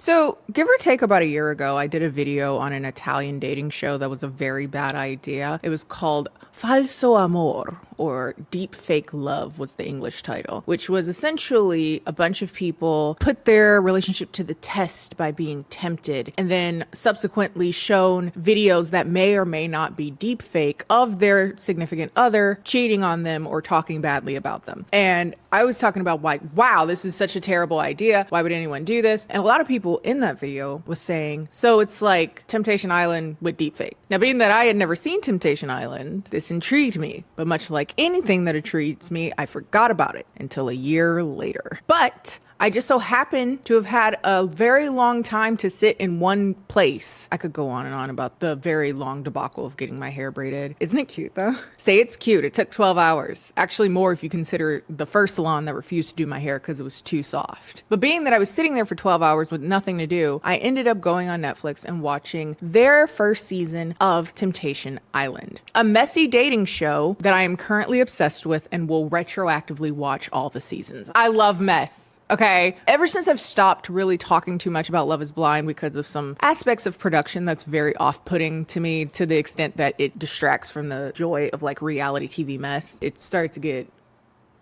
So, give or take about a year ago, I did a video on an Italian dating show that was a very bad idea. It was called Falso Amor, or Deep Fake Love was the English title, which was essentially a bunch of people put their relationship to the test by being tempted and then subsequently shown videos that may or may not be deep fake of their significant other cheating on them or talking badly about them. And I was talking about like, wow, this is such a terrible idea. Why would anyone do this? And a lot of people in that video was saying, so it's like Temptation Island with deepfake. Now, being that I had never seen Temptation Island, this intrigued me, but much like anything that intrigues me, I forgot about it until a year later. But I just so happen to have had a very long time to sit in one place. I could go on and on about the very long debacle of getting my hair braided. Isn't it cute though? Say it's cute. It took 12 hours. Actually more if you consider the first salon that refused to do my hair because it was too soft. But being that I was sitting there for 12 hours with nothing to do, I ended up going on Netflix and watching their first season of Temptation Island, a messy dating show that I am currently obsessed with and will retroactively watch all the seasons. I love mess. Okay, ever since I've stopped really talking too much about Love is Blind because of some aspects of production that's very off-putting to me to the extent that it distracts from the joy of like reality TV mess, it starts to get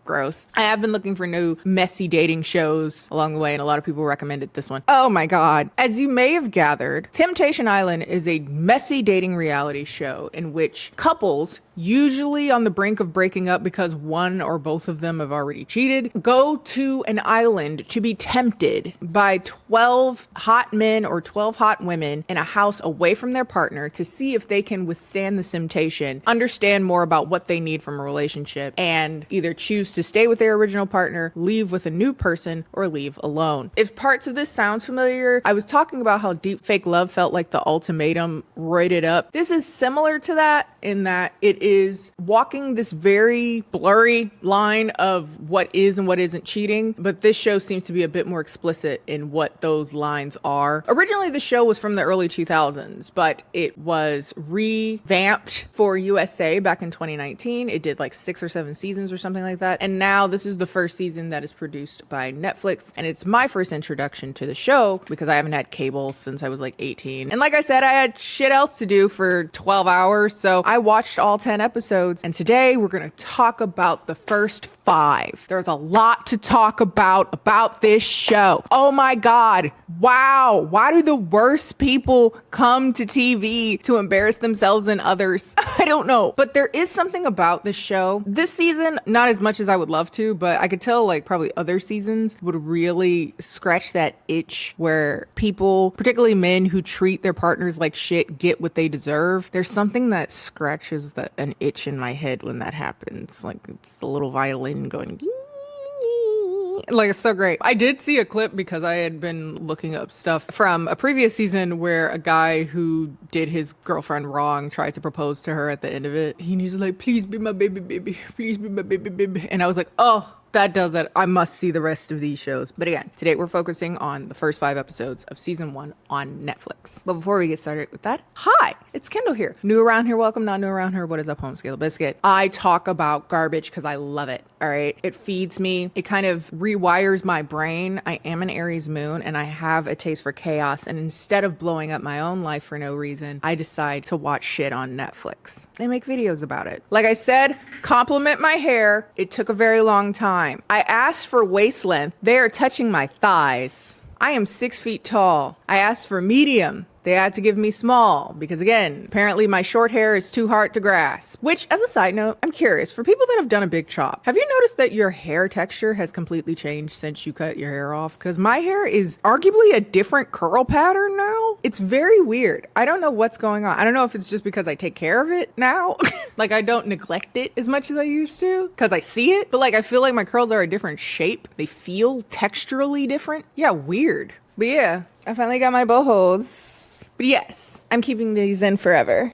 gross. I have been looking for new messy dating shows along the way, and a lot of people recommended this one. Oh my God. As you may have gathered, Temptation Island is a messy dating reality show in which couples, usually on the brink of breaking up because one or both of them have already cheated, go to an island to be tempted by 12 hot men or 12 hot women in a house away from their partner to see if they can withstand the temptation, understand more about what they need from a relationship, and either choose to stay with their original partner, leave with a new person, or leave alone. If parts of this sounds familiar, I was talking about how Deep Fake Love felt like the ultimatum roided up. This is similar to that in that it is walking this very blurry line of what is and what isn't cheating, but this show seems to be a bit more explicit in what those lines are. Originally, the show was from the early 2000s, but it was revamped for USA back in 2019. It did like 6 or 7 seasons or something like that. And now this is the first season that is produced by Netflix. And it's my first introduction to the show because I haven't had cable since I was like 18. And like I said, I had shit else to do for 12 hours. So I watched all 10 episodes. And today we're going to talk about the first 5. There's a lot to talk about this show. Oh my God. Wow. Why do the worst people come to TV to embarrass themselves and others? I don't know. But there is something about this show. This season, not as much as I would love to, but I could tell like probably other seasons would really scratch that itch where people, particularly men who treat their partners like shit, get what they deserve. There's something that scratches an itch in my head when that happens. Like it's the little violin going like it's so great. I did see a clip because I had been looking up stuff from a previous season where a guy who did his girlfriend wrong tried to propose to her at the end of it. He's like, please be my baby, baby. Please be my baby, baby. And I was like, oh, that does it. I must see the rest of these shows. But again, today we're focusing on the first 5 episodes of season 1 on Netflix. But before we get started with that, hi, it's Kendall here. New around here, welcome. Not new around here, what is up, home scale biscuit? I talk about garbage because I love it. All right. It feeds me. It kind of rewires my brain. I am an Aries moon and I have a taste for chaos. And instead of blowing up my own life for no reason, I decide to watch shit on Netflix. They make videos about it. Like I said, compliment my hair. It took a very long time. I asked for waist length. They are touching my thighs. I am 6 feet tall. I asked for medium. They had to give me small because, again, apparently my short hair is too hard to grasp. Which, as a side note, I'm curious, for people that have done a big chop, have you noticed that your hair texture has completely changed since you cut your hair off? Because my hair is arguably a different curl pattern now. It's very weird. I don't know what's going on. I don't know if it's just because I take care of it now. Like, I don't neglect it as much as I used to because I see it. But, like, I feel like my curls are a different shape. They feel texturally different. Yeah, weird. But yeah, I finally got my bohos. But yes, I'm keeping these in forever.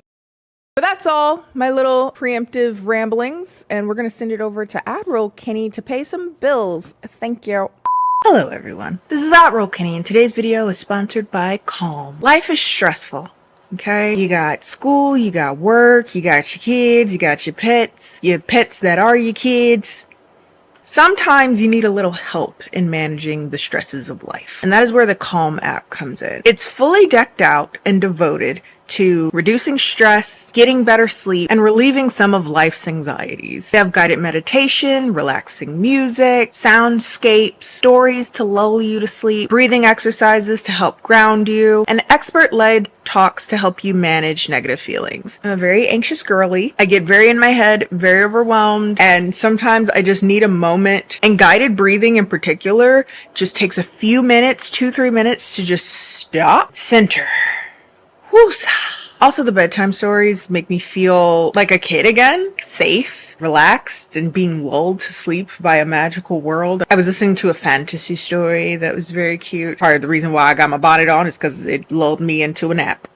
But that's all my little preemptive ramblings, and we're going to send it over to Admiral Kenny to pay some bills. Thank you. Hello everyone, this is Admiral Kenny, and today's video is sponsored by Calm. Life is stressful. Okay, you got school, you got work, you got your kids, you got your pets that are your kids. Sometimes you need a little help in managing the stresses of life, and that is where the Calm app comes in. It's fully decked out and devoted to reducing stress, getting better sleep, and relieving some of life's anxieties. They have guided meditation, relaxing music, soundscapes, stories to lull you to sleep, breathing exercises to help ground you, and expert-led talks to help you manage negative feelings. I'm a very anxious girly. I get very in my head, very overwhelmed, and sometimes I just need a moment. And guided breathing in particular just takes a few minutes, 2-3 minutes to just stop, center. Woosa. Also, the bedtime stories make me feel like a kid again, safe, relaxed, and being lulled to sleep by a magical world. I was listening to a fantasy story that was very cute. Part of the reason why I got my bonnet on is because it lulled me into a nap.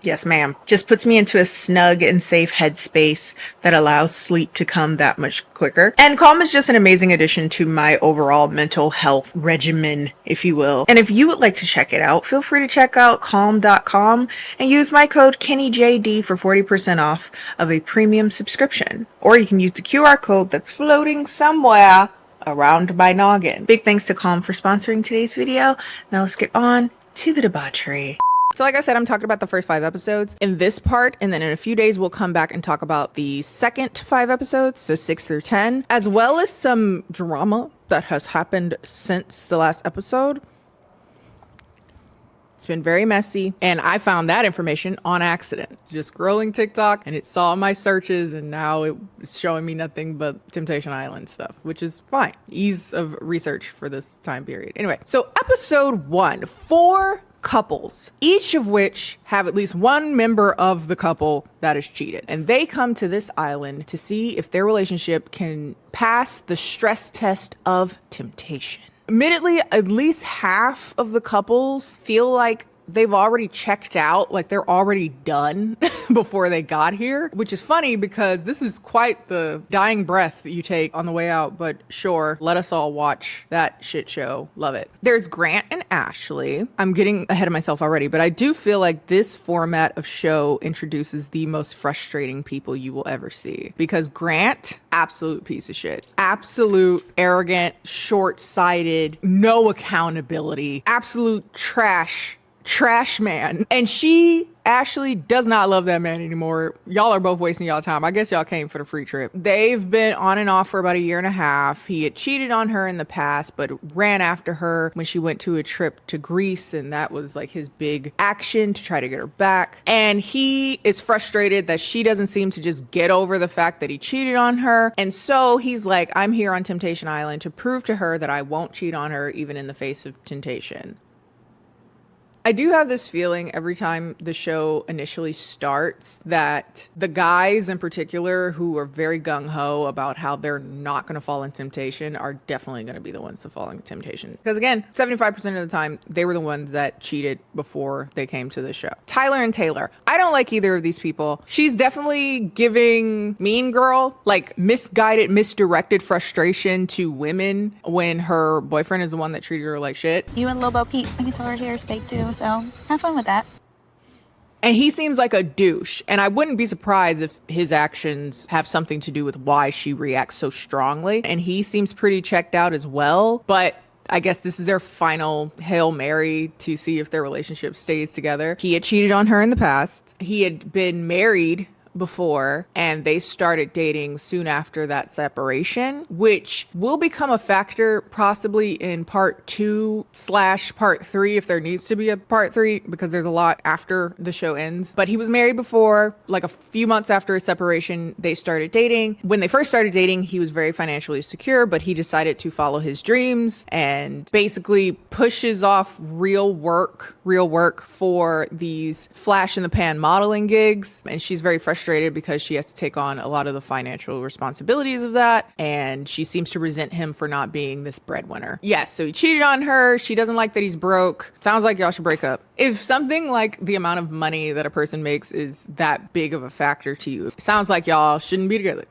Yes, ma'am. Just puts me into a snug and safe headspace that allows sleep to come that much quicker. And Calm is just an amazing addition to my overall mental health regimen, if you will. And if you would like to check it out, feel free to check out calm.com and use my code KennieJD for 40% off of a premium subscription. Or you can use the QR code that's floating somewhere around my noggin. Big thanks to Calm for sponsoring today's video. Now let's get on to the debauchery. So like I said, I'm talking about the first 5 episodes in this part, and then in a few days we'll come back and talk about the second 5 episodes, so 6 through 10, as well as some drama that has happened since the last episode. It's been very messy, and I found that information on accident. Just scrolling TikTok, and it saw my searches, and now it's showing me nothing but Temptation Island stuff, which is fine. Ease of research for this time period. Anyway, so episode 1, 4 couples, each of which have at least one member of the couple that is cheated. And they come to this island to see if their relationship can pass the stress test of temptation. Admittedly, at least half of the couples feel like they've already checked out, like they're already done before they got here, which is funny because this is quite the dying breath you take on the way out, but sure, let us all watch that shit show. Love it. There's Grant and Ashley. I'm getting ahead of myself already, but I do feel like this format of show introduces the most frustrating people you will ever see, because Grant, absolute piece of shit, absolute arrogant, short-sighted, no accountability, absolute trash man. And Ashley does not love that man anymore. Y'all are both wasting y'all time. I guess y'all came for the free trip. They've been on and off for about 1.5 years. He had cheated on her in the past, but ran after her when she went to a trip to Greece, and that was like his big action to try to get her back. And he is frustrated that she doesn't seem to just get over the fact that he cheated on her. And so he's like, I'm here on Temptation Island to prove to her that I won't cheat on her even in the face of temptation. I do have this feeling every time the show initially starts that the guys in particular who are very gung-ho about how they're not going to fall in temptation are definitely going to be the ones to fall in temptation. Because again, 75% of the time, they were the ones that cheated before they came to the show. Tyler and Taylor. I don't like either of these people. She's definitely giving Mean Girl, like misguided, misdirected frustration to women when her boyfriend is the one that treated her like shit. You and Lobo Pete, I can tell her hair is fake too. So have fun with that. And he seems like a douche. And I wouldn't be surprised if his actions have something to do with why she reacts so strongly. And he seems pretty checked out as well. But I guess this is their final Hail Mary to see if their relationship stays together. He had cheated on her in the past. He had been married before, and they started dating soon after that separation, which will become a factor possibly in part 2/part 3 if there needs to be a part 3, because there's a lot after the show ends. But he was married before, like a few months after his separation, they started dating. When they first started dating, he was very financially secure, but he decided to follow his dreams and basically pushes off real work for these flash in the pan modeling gigs. And she's very frustrated because she has to take on a lot of the financial responsibilities of that, and she seems to resent him for not being this breadwinner. Yes, so he cheated on her. She doesn't like that he's broke. Sounds like y'all should break up. If something like the amount of money that a person makes is that big of a factor to you, it sounds like y'all shouldn't be together.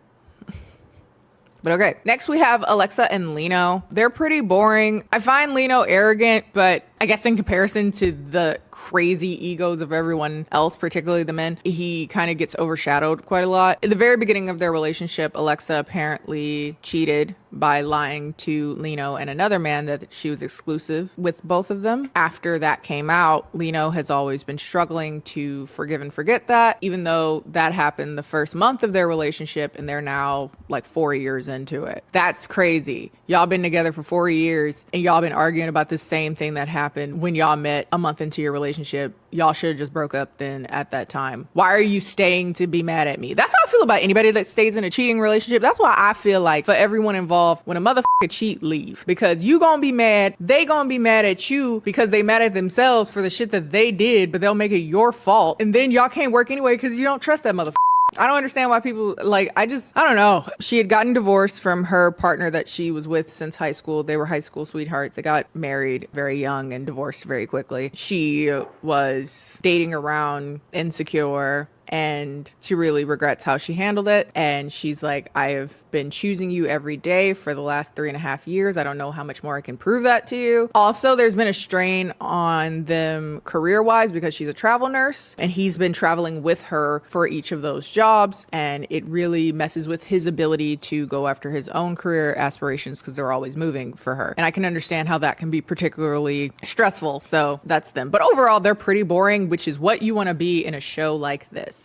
But okay, next we have Alexa and Lino. They're pretty boring. I find Lino arrogant, but I guess in comparison to the crazy egos of everyone else, particularly the men, he kind of gets overshadowed quite a lot. In the very beginning of their relationship, Alexa apparently cheated by lying to Lino and another man that she was exclusive with both of them. After that came out, Lino has always been struggling to forgive and forget that, even though that happened the first month of their relationship and they're now like 4 years into it. That's crazy. Y'all been together for 4 years and y'all been arguing about the same thing that happened when y'all met a month into your relationship. Y'all should have just broke up then at that time. Why are you staying to be mad at me? That's how I feel about anybody that stays in a cheating relationship. That's why I feel like for everyone involved, when a motherfucker cheat, leave. Because you gonna be mad, they gonna be mad at you because they mad at themselves for the shit that they did, but they'll make it your fault. And then y'all can't work anyway because you don't trust that motherfucker. I don't understand why people I don't know. She had gotten divorced from her partner that she was with since high school. They were high school sweethearts. They got married very young and divorced very quickly. She was dating around, insecure, and she really regrets how she handled it. And she's like, I have been choosing you every day for the last 3.5 years. I don't know how much more I can prove that to you. Also, there's been a strain on them career-wise because she's a travel nurse and he's been traveling with her for each of those jobs. And it really messes with his ability to go after his own career aspirations because they're always moving for her. And I can understand how that can be particularly stressful. So that's them. But overall, they're pretty boring, which is what you want to be in a show like this.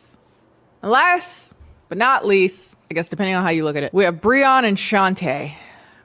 And last but not least, I guess depending on how you look at it, we have Breon and Shantae.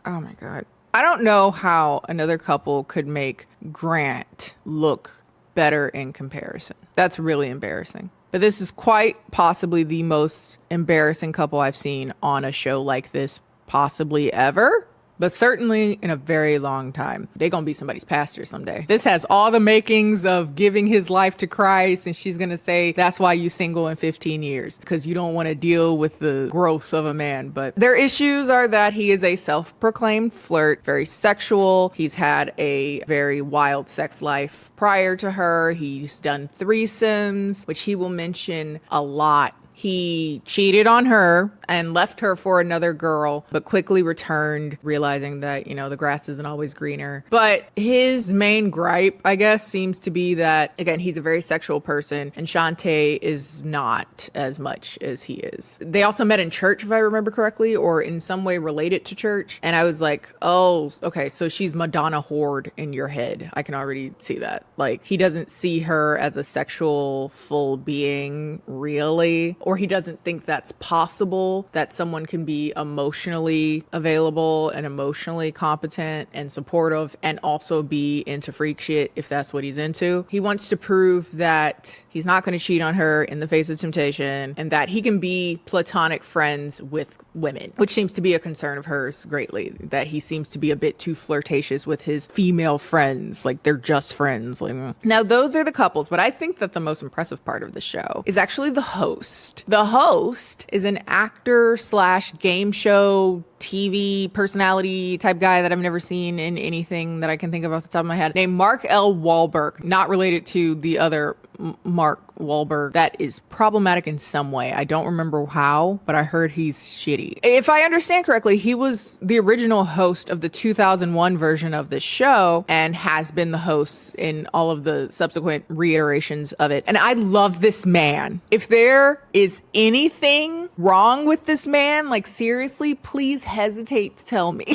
Oh my God. I don't know how another couple could make Grant look better in comparison. That's really embarrassing. But this is quite possibly the most embarrassing couple I've seen on a show like this, possibly ever. But certainly in a very long time. They gonna be somebody's pastor someday. This has all the makings of giving his life to Christ, and she's gonna say that's why you single in 15 years, because you don't want to deal with the growth of a man. But their issues are that he is a self-proclaimed flirt, very sexual. He's had a very wild sex life prior to her. He's done threesomes, which he will mention a lot. He cheated on her and left her for another girl, but quickly returned, realizing that, the grass isn't always greener. But his main gripe, I guess, seems to be that, again, he's a very sexual person and Shantae is not as much as he is. They also met in church, if I remember correctly, or in some way related to church. And I was like, oh, okay, so she's Madonna Horde in your head. I can already see that. Like, he doesn't see her as a sexual full being, really. Or he doesn't think that's possible, that someone can be emotionally available and emotionally competent and supportive and also be into freak shit if that's what he's into. He wants to prove that he's not going to cheat on her in the face of temptation and that he can be platonic friends with women, which seems to be a concern of hers greatly, that he seems to be a bit too flirtatious with his female friends, like they're just friends. Now, those are the couples, but I think that the most impressive part of the show is actually the host. The host is an actor slash game show TV personality type guy that I've never seen in anything that I can think of off the top of my head, named Mark L. Wahlberg, not related to the other Mark Wahlberg that is problematic in some way. I don't remember how, but I heard he's shitty. If I understand correctly, he was the original host of the 2001 version of the show and has been the host in all of the subsequent reiterations of it. And I love this man. If there is anything wrong with this man, like seriously, please hesitate to tell me.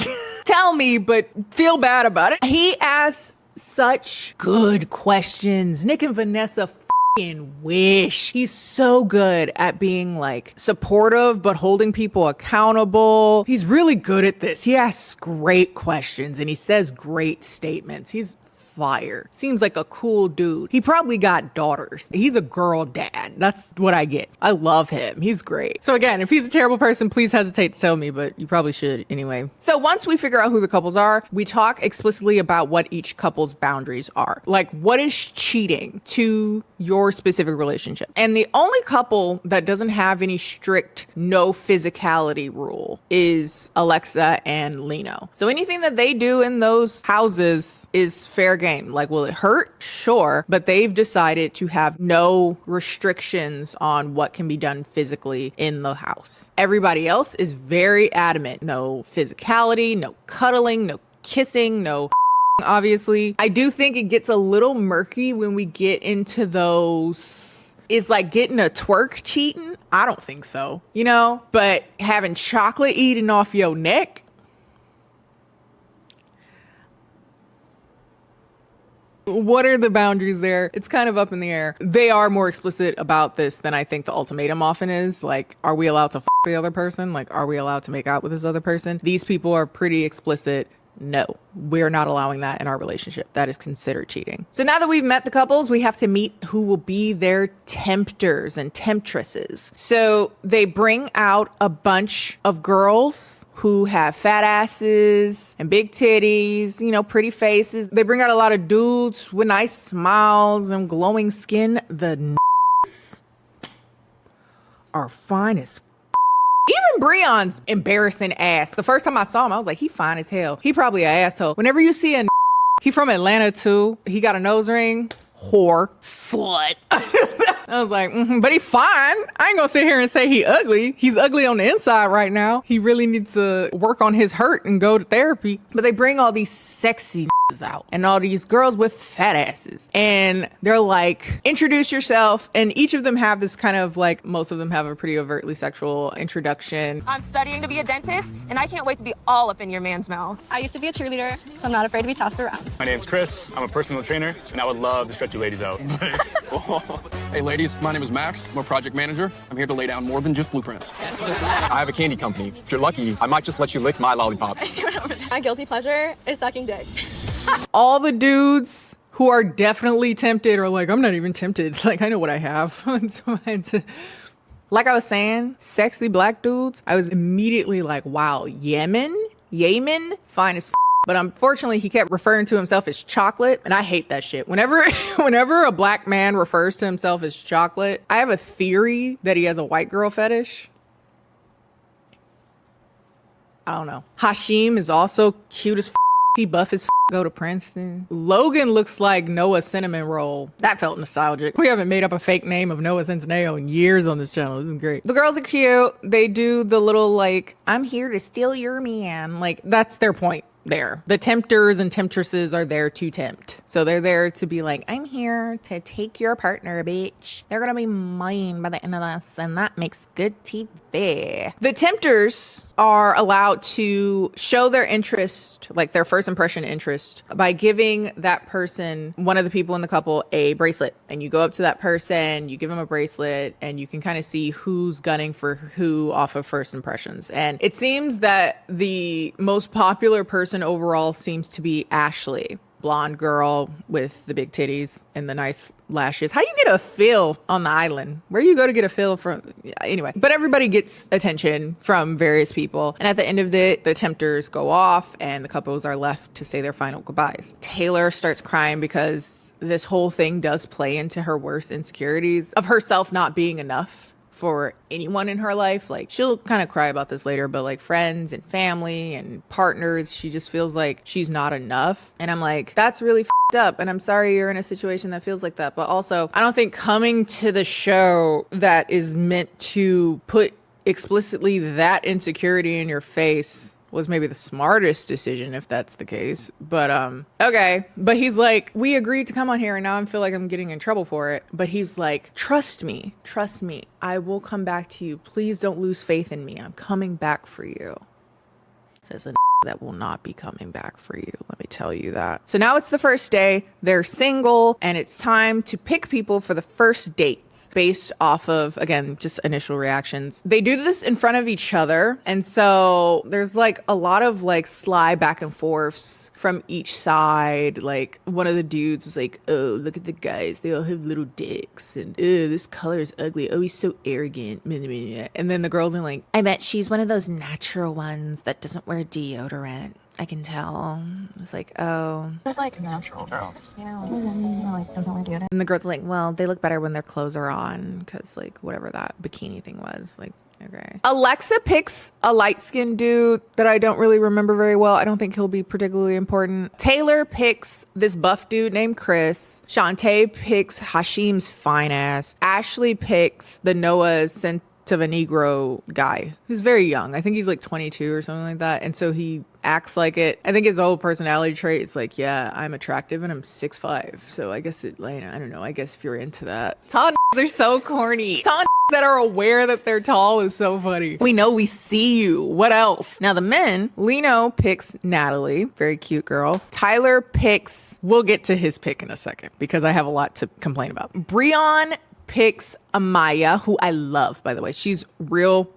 Tell me, but feel bad about it. He asks such good questions. Nick and Vanessa wish. He's so good at being supportive but holding people accountable. He's really good at this. He asks great questions and he says great statements. He's fire. Seems like a cool dude. He probably got daughters. He's a girl dad. That's what I get. I love him. He's great. So again, if he's a terrible person, please hesitate to tell me, but you probably should anyway. So once we figure out who the couples are, we talk explicitly about what each couple's boundaries are. Like, what is cheating to your specific relationship? And the only couple that doesn't have any strict no physicality rule is Alexa and Lino. So anything that they do in those houses is fair game. Like, will it hurt? Sure. But they've decided to have no restrictions on what can be done physically in the house. Everybody else is very adamant. No physicality, no cuddling, no kissing, no obviously. I do think it gets a little murky when we get into those. Is like getting a twerk cheating? I don't think so, you know? But having chocolate eaten off your neck? What are the boundaries there? It's kind of up in the air. They are more explicit about this than I think the ultimatum often is. Like, are we allowed to f the other person? Like, are we allowed to make out with this other person? These people are pretty explicit. No, we're not allowing that in our relationship. That is considered cheating. So now that we've met the couples, we have to meet who will be their tempters and temptresses. So they bring out a bunch of girls who have fat asses and big titties, you know, pretty faces. They bring out a lot of dudes with nice smiles and glowing skin. The are fine as even Breon's embarrassing ass. The first time I saw him, I was like, he fine as hell. He probably an asshole. Whenever you see a he from Atlanta too. He got a nose ring. Whore. Slut. I was like, but he fine. I ain't gonna sit here and say he ugly. He's ugly on the inside right now. He really needs to work on his hurt and go to therapy. But they bring all these sexy out and all these girls with fat asses. And they're like, introduce yourself. And each of them have this kind of like, most of them have a pretty overtly sexual introduction. I'm studying to be a dentist and I can't wait to be all up in your man's mouth. I used to be a cheerleader, so I'm not afraid to be tossed around. My name's Chris. I'm a personal trainer and I would love to stretch you ladies out. Hey ladies, my name is Max. I'm a project manager. I'm here to lay down more than just blueprints. I have a candy company. If you're lucky, I might just let you lick my lollipop. My guilty pleasure is sucking dick. All the dudes who are definitely tempted are like, I'm not even tempted. Like, I know what I have. Like I was saying, sexy black dudes, I was immediately like, wow, Yemen, fine as f. But unfortunately, he kept referring to himself as chocolate, and I hate that shit. Whenever a black man refers to himself as chocolate, I have a theory that he has a white girl fetish. I don't know. Hashim is also cute as f. He buff as f, go to Princeton. Logan looks like Noah Cinnamon Roll. That felt nostalgic. We haven't made up a fake name of Noah Centineo in years on this channel. This is great. The girls are cute. They do the little like, I'm here to steal your man. Like, that's their point there. The tempters and temptresses are there to tempt. So they're there to be like, I'm here to take your partner, bitch. They're gonna be mine by the end of this, and that makes good TV. The tempters are allowed to show their interest, like their first impression interest, by giving that person, one of the people in the couple, a bracelet. And you go up to that person, you give them a bracelet, and you can kind of see who's gunning for who off of first impressions. And it seems that the most popular person overall seems to be Ashley. Blonde girl with the big titties and the nice lashes. How you get a fill on the island? Where you go to get a fill from? Anyway, but everybody gets attention from various people. And at the end of it, the tempters go off and the couples are left to say their final goodbyes. Taylor starts crying because this whole thing does play into her worst insecurities of herself not being enough for anyone in her life. Like, she'll kind of cry about this later, but like friends and family and partners, she just feels like she's not enough. And I'm like, that's really f***ed up. And I'm sorry you're in a situation that feels like that. But also, I don't think coming to the show that is meant to put explicitly that insecurity in your face was maybe the smartest decision, if that's the case. But okay. But he's like, we agreed to come on here and now I feel like I'm getting in trouble for it. But he's like, trust me, I will come back to you. Please don't lose faith in me. I'm coming back for you. Says a that will not be coming back for you. Let me tell you that. So now it's the first day. They're single and it's time to pick people for the first dates based off of, again, just initial reactions. They do this in front of each other. And so there's like a lot of like sly back and forths from each side. Like one of the dudes was like, oh, look at the guys. They all have little dicks. And oh, this color is ugly. Oh, he's so arrogant. And then the girls are like, I bet she's one of those natural ones that doesn't wear deodorant. I can tell. It's like, oh. There's like natural girls, you know, like doesn't wear deodorant. And the girls are like, well, they look better when their clothes are on because like whatever that bikini thing was. Like, okay. Alexa picks a light-skinned dude that I don't really remember very well. I don't think he'll be particularly important. Taylor picks this buff dude named Chris. Shantae picks Hashim's fine ass. Ashley picks the Noah of a Negro guy who's very young. I think he's like 22 or something like that. And so he acts like it. I think his whole personality trait is like, yeah, I'm attractive and I'm 6'5". So I guess it, like, I don't know. I guess if you're into that. Tall are so corny. Tall that are aware that they're tall is so funny. We know we see you. What else? Now the men, Lino picks Natalie, very cute girl. Tyler picks, we'll get to his pick in a second because I have a lot to complain about. Breon picks Amaya, who I love, by the way. She's real.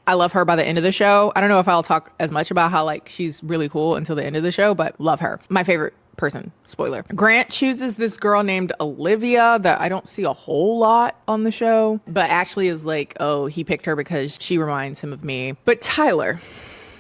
I love her by the end of the show. I don't know if I'll talk as much about how like she's really cool until the end of the show, but love her. My favorite person, spoiler. Grant chooses this girl named Olivia that I don't see a whole lot on the show, but actually is like, oh, he picked her because she reminds him of me. But Tyler,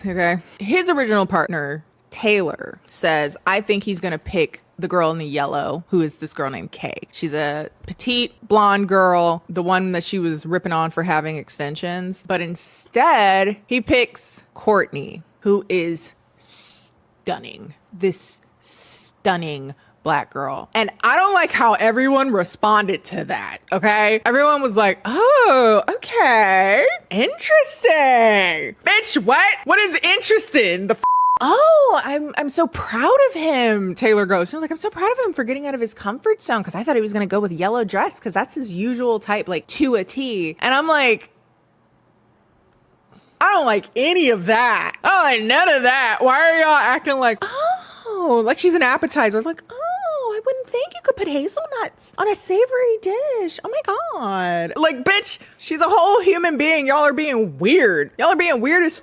okay, his original partner, Taylor, says, I think he's gonna pick the girl in the yellow, who is this girl named Kay. She's a petite blonde girl, the one that she was ripping on for having extensions. But instead, he picks Courtney, who is stunning. This stunning black girl. And I don't like how everyone responded to that, okay? Everyone was like, oh, okay, interesting. Bitch, what? What is interesting? Oh, I'm so proud of him, Taylor goes. She's like, I'm so proud of him for getting out of his comfort zone because I thought he was going to go with yellow dress because that's his usual type, like to a T. And I'm like, I don't like any of that. I don't like none of that. Why are y'all acting like, oh, like she's an appetizer? Like, oh, I wouldn't think you could put hazelnuts on a savory dish. Oh my God. Like, bitch, she's a whole human being. Y'all are being weird. Y'all are being weird as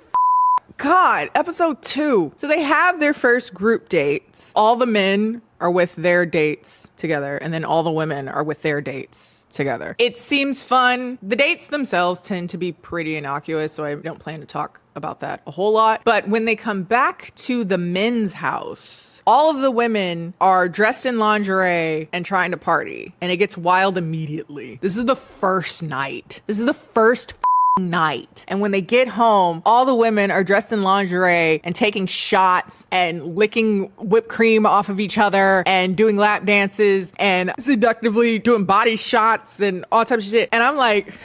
God, episode 2. So they have their first group dates. All the men are with their dates together, and then all the women are with their dates together. It seems fun. The dates themselves tend to be pretty innocuous, so I don't plan to talk about that a whole lot. But when they come back to the men's house, all of the women are dressed in lingerie and trying to party, and it gets wild immediately. This is the first night. This is the first night. And when they get home, all the women are dressed in lingerie and taking shots and licking whipped cream off of each other and doing lap dances and seductively doing body shots and all types of shit. And I'm like,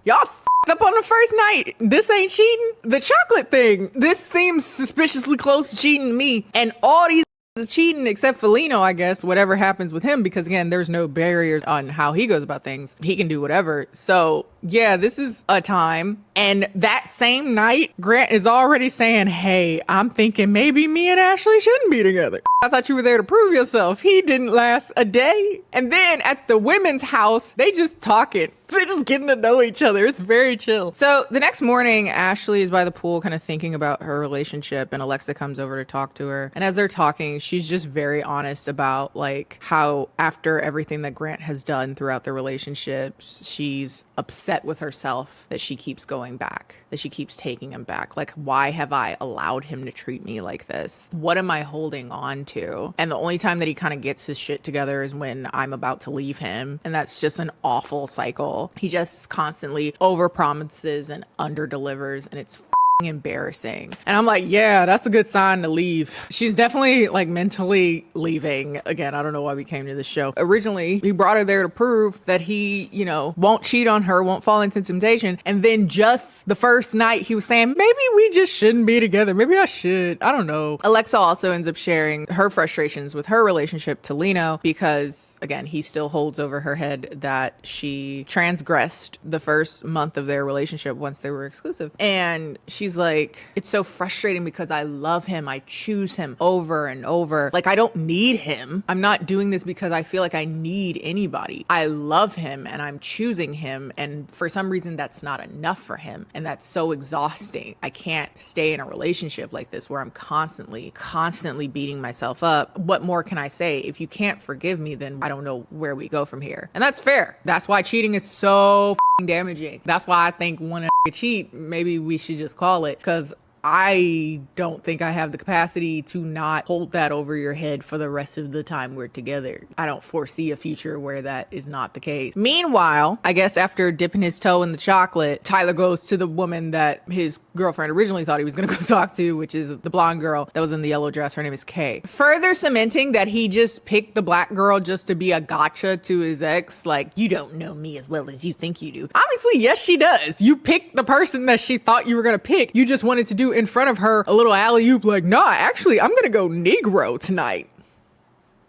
y'all up on the first night. This ain't cheating. The chocolate thing, this seems suspiciously close to cheating to me. And all these is cheating except for Lino, I guess, whatever happens with him, because again, there's no barriers on how he goes about things. He can do whatever. So yeah, this is a time. And that same night, Grant is already saying, hey, I'm thinking maybe me and Ashley shouldn't be together. I thought you were there to prove yourself. He didn't last a day. And then at the women's house, they just talking. They're just getting to know each other. It's very chill. So the next morning, Ashley is by the pool kind of thinking about her relationship, and Alexa comes over to talk to her. And as they're talking, she's just very honest about like how after everything that Grant has done throughout the relationships, she's upset with herself that she keeps going back, that she keeps taking him back. Like, why have I allowed him to treat me like this? What am I holding on to? And the only time that he kind of gets his shit together is when I'm about to leave him. And that's just an awful cycle. He just constantly overpromises and underdelivers, and it's embarrassing. And I'm like, yeah, that's a good sign to leave. She's definitely like mentally leaving. Again, I don't know why we came to this show. Originally, he brought her there to prove that he, you know, won't cheat on her, won't fall into temptation. And then just the first night, he was saying, maybe we just shouldn't be together. Maybe I should. I don't know. Alexa also ends up sharing her frustrations with her relationship to Lino because, again, he still holds over her head that she transgressed the first month of their relationship once they were exclusive. And she's like, it's so frustrating because I love him. I choose him over and over. Like, I don't need him. I'm not doing this because I feel like I need anybody. I love him and I'm choosing him. And for some reason, that's not enough for him. And that's so exhausting. I can't stay in a relationship like this where I'm constantly beating myself up. What more can I say? If you can't forgive me, then I don't know where we go from here. And that's fair. That's why cheating is so damaging. That's why I think when a cheat, maybe we should just call it, because I don't think I have the capacity to not hold that over your head for the rest of the time we're together. I don't foresee a future where that is not the case. Meanwhile, I guess after dipping his toe in the chocolate, Tyler goes to the woman that his girlfriend originally thought he was gonna go talk to, which is the blonde girl that was in the yellow dress. Her name is Kay. Further cementing that he just picked the black girl just to be a gotcha to his ex. Like, you don't know me as well as you think you do. Obviously, yes, she does. You picked the person that she thought you were gonna pick. You just wanted to do in front of her a little alley-oop like, nah, actually, I'm gonna go Negro tonight.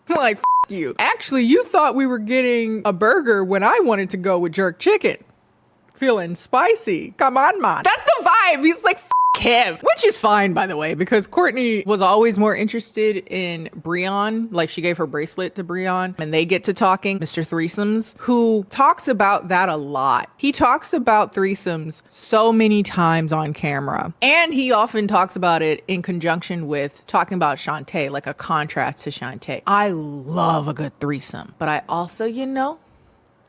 Like, f you. Actually, you thought we were getting a burger when I wanted to go with jerk chicken. Feeling spicy. Come on, man. That's the vibe. He's like, f him. Which is fine, by the way, because Courtney was always more interested in Breon. Like, she gave her bracelet to Breon, and they get to talking. Mr. Threesomes, who talks about that a lot. He talks about threesomes so many times on camera. And he often talks about it in conjunction with talking about Shantae, like a contrast to Shantae. I love a good threesome, but I also,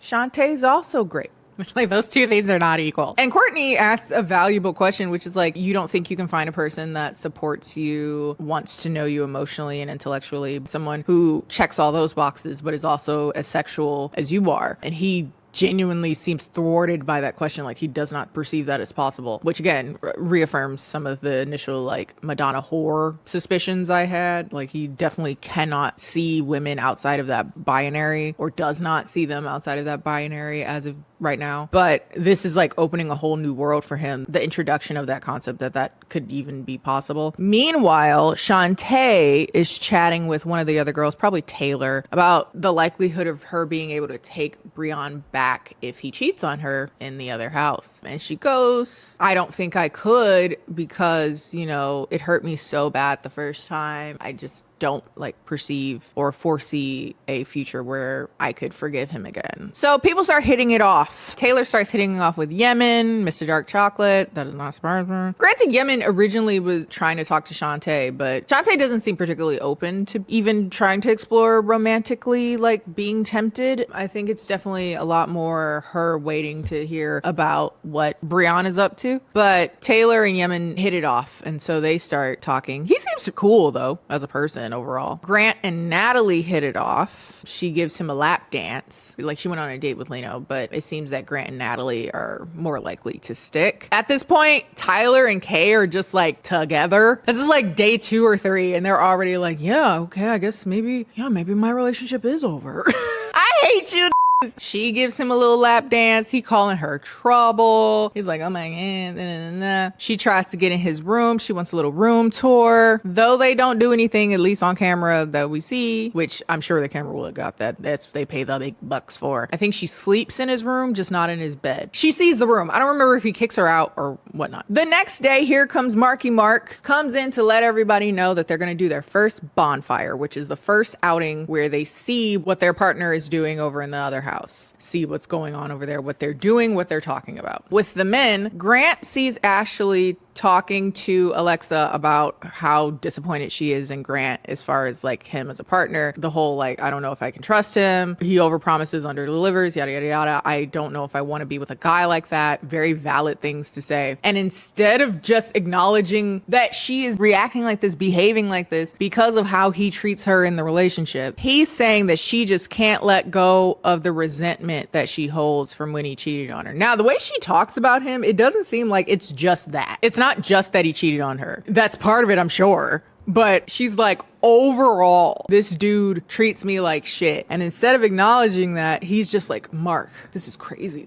Shantae's also great. It's like those two things are not equal. And Courtney asks a valuable question, which is like, you don't think you can find a person that supports you, wants to know you emotionally and intellectually, someone who checks all those boxes, but is also as sexual as you are. And he genuinely seems thwarted by that question. Like, he does not perceive that as possible, which again reaffirms some of the initial like Madonna whore suspicions I had. Like, he definitely cannot see women outside of that binary, or does not see them outside of that binary as of right now. But this is like opening a whole new world for him, the introduction of that concept that could even be possible. Meanwhile, Shantae is chatting with one of the other girls, probably Taylor, about the likelihood of her being able to take Breon back if he cheats on her in the other house. And she goes, I don't think I could, because, it hurt me so bad the first time. I just don't perceive or foresee a future where I could forgive him again. So people start hitting it off. Taylor starts hitting it off with Yemen, Mr. Dark Chocolate. That is not surprise me. Granted, Yemen originally was trying to talk to Shantae, but Shantae doesn't seem particularly open to even trying to explore romantically, being tempted. I think it's definitely a lot more her waiting to hear about what Breon is up to. But Taylor and Yemen hit it off, and so they start talking. He seems cool, though, as a person overall. Grant and Natalie hit it off. She gives him a lap dance. She went on a date with Leno, but it seems that Grant and Natalie are more likely to stick. At this point, Tyler and Kay are just together. This is day 2 or 3, and they're already yeah, okay, I guess maybe my relationship is over. I hate you. She gives him a little lap dance. He calling her trouble. He's like, oh my God. Nah, nah, nah. She tries to get in his room. She wants a little room tour. Though they don't do anything, at least on camera, that we see, which I'm sure the camera would have got that. That's what they pay the big bucks for. I think she sleeps in his room, just not in his bed. She sees the room. I don't remember if he kicks her out or whatnot. The next day, here comes Marky Mark. Comes in to let everybody know that they're going to do their first bonfire, which is the first outing where they see what their partner is doing over in the other house. See what's going on over there, what they're doing, what they're talking about. With the men, Grant sees Ashley talking to Alexa about how disappointed she is in Grant as far as him as a partner. The whole I don't know if I can trust him. He overpromises, underdelivers, yada yada yada. I don't know if I want to be with a guy like that. Very valid things to say. And instead of just acknowledging that she is reacting like this, behaving like this because of how he treats her in the relationship, he's saying that she just can't let go of the resentment that she holds from when he cheated on her. Now, the way she talks about him, it doesn't seem like it's just that. It's not just that he cheated on her. That's part of it, I'm sure. But she's overall, this dude treats me like shit. And instead of acknowledging that, he's just Mark, this is crazy.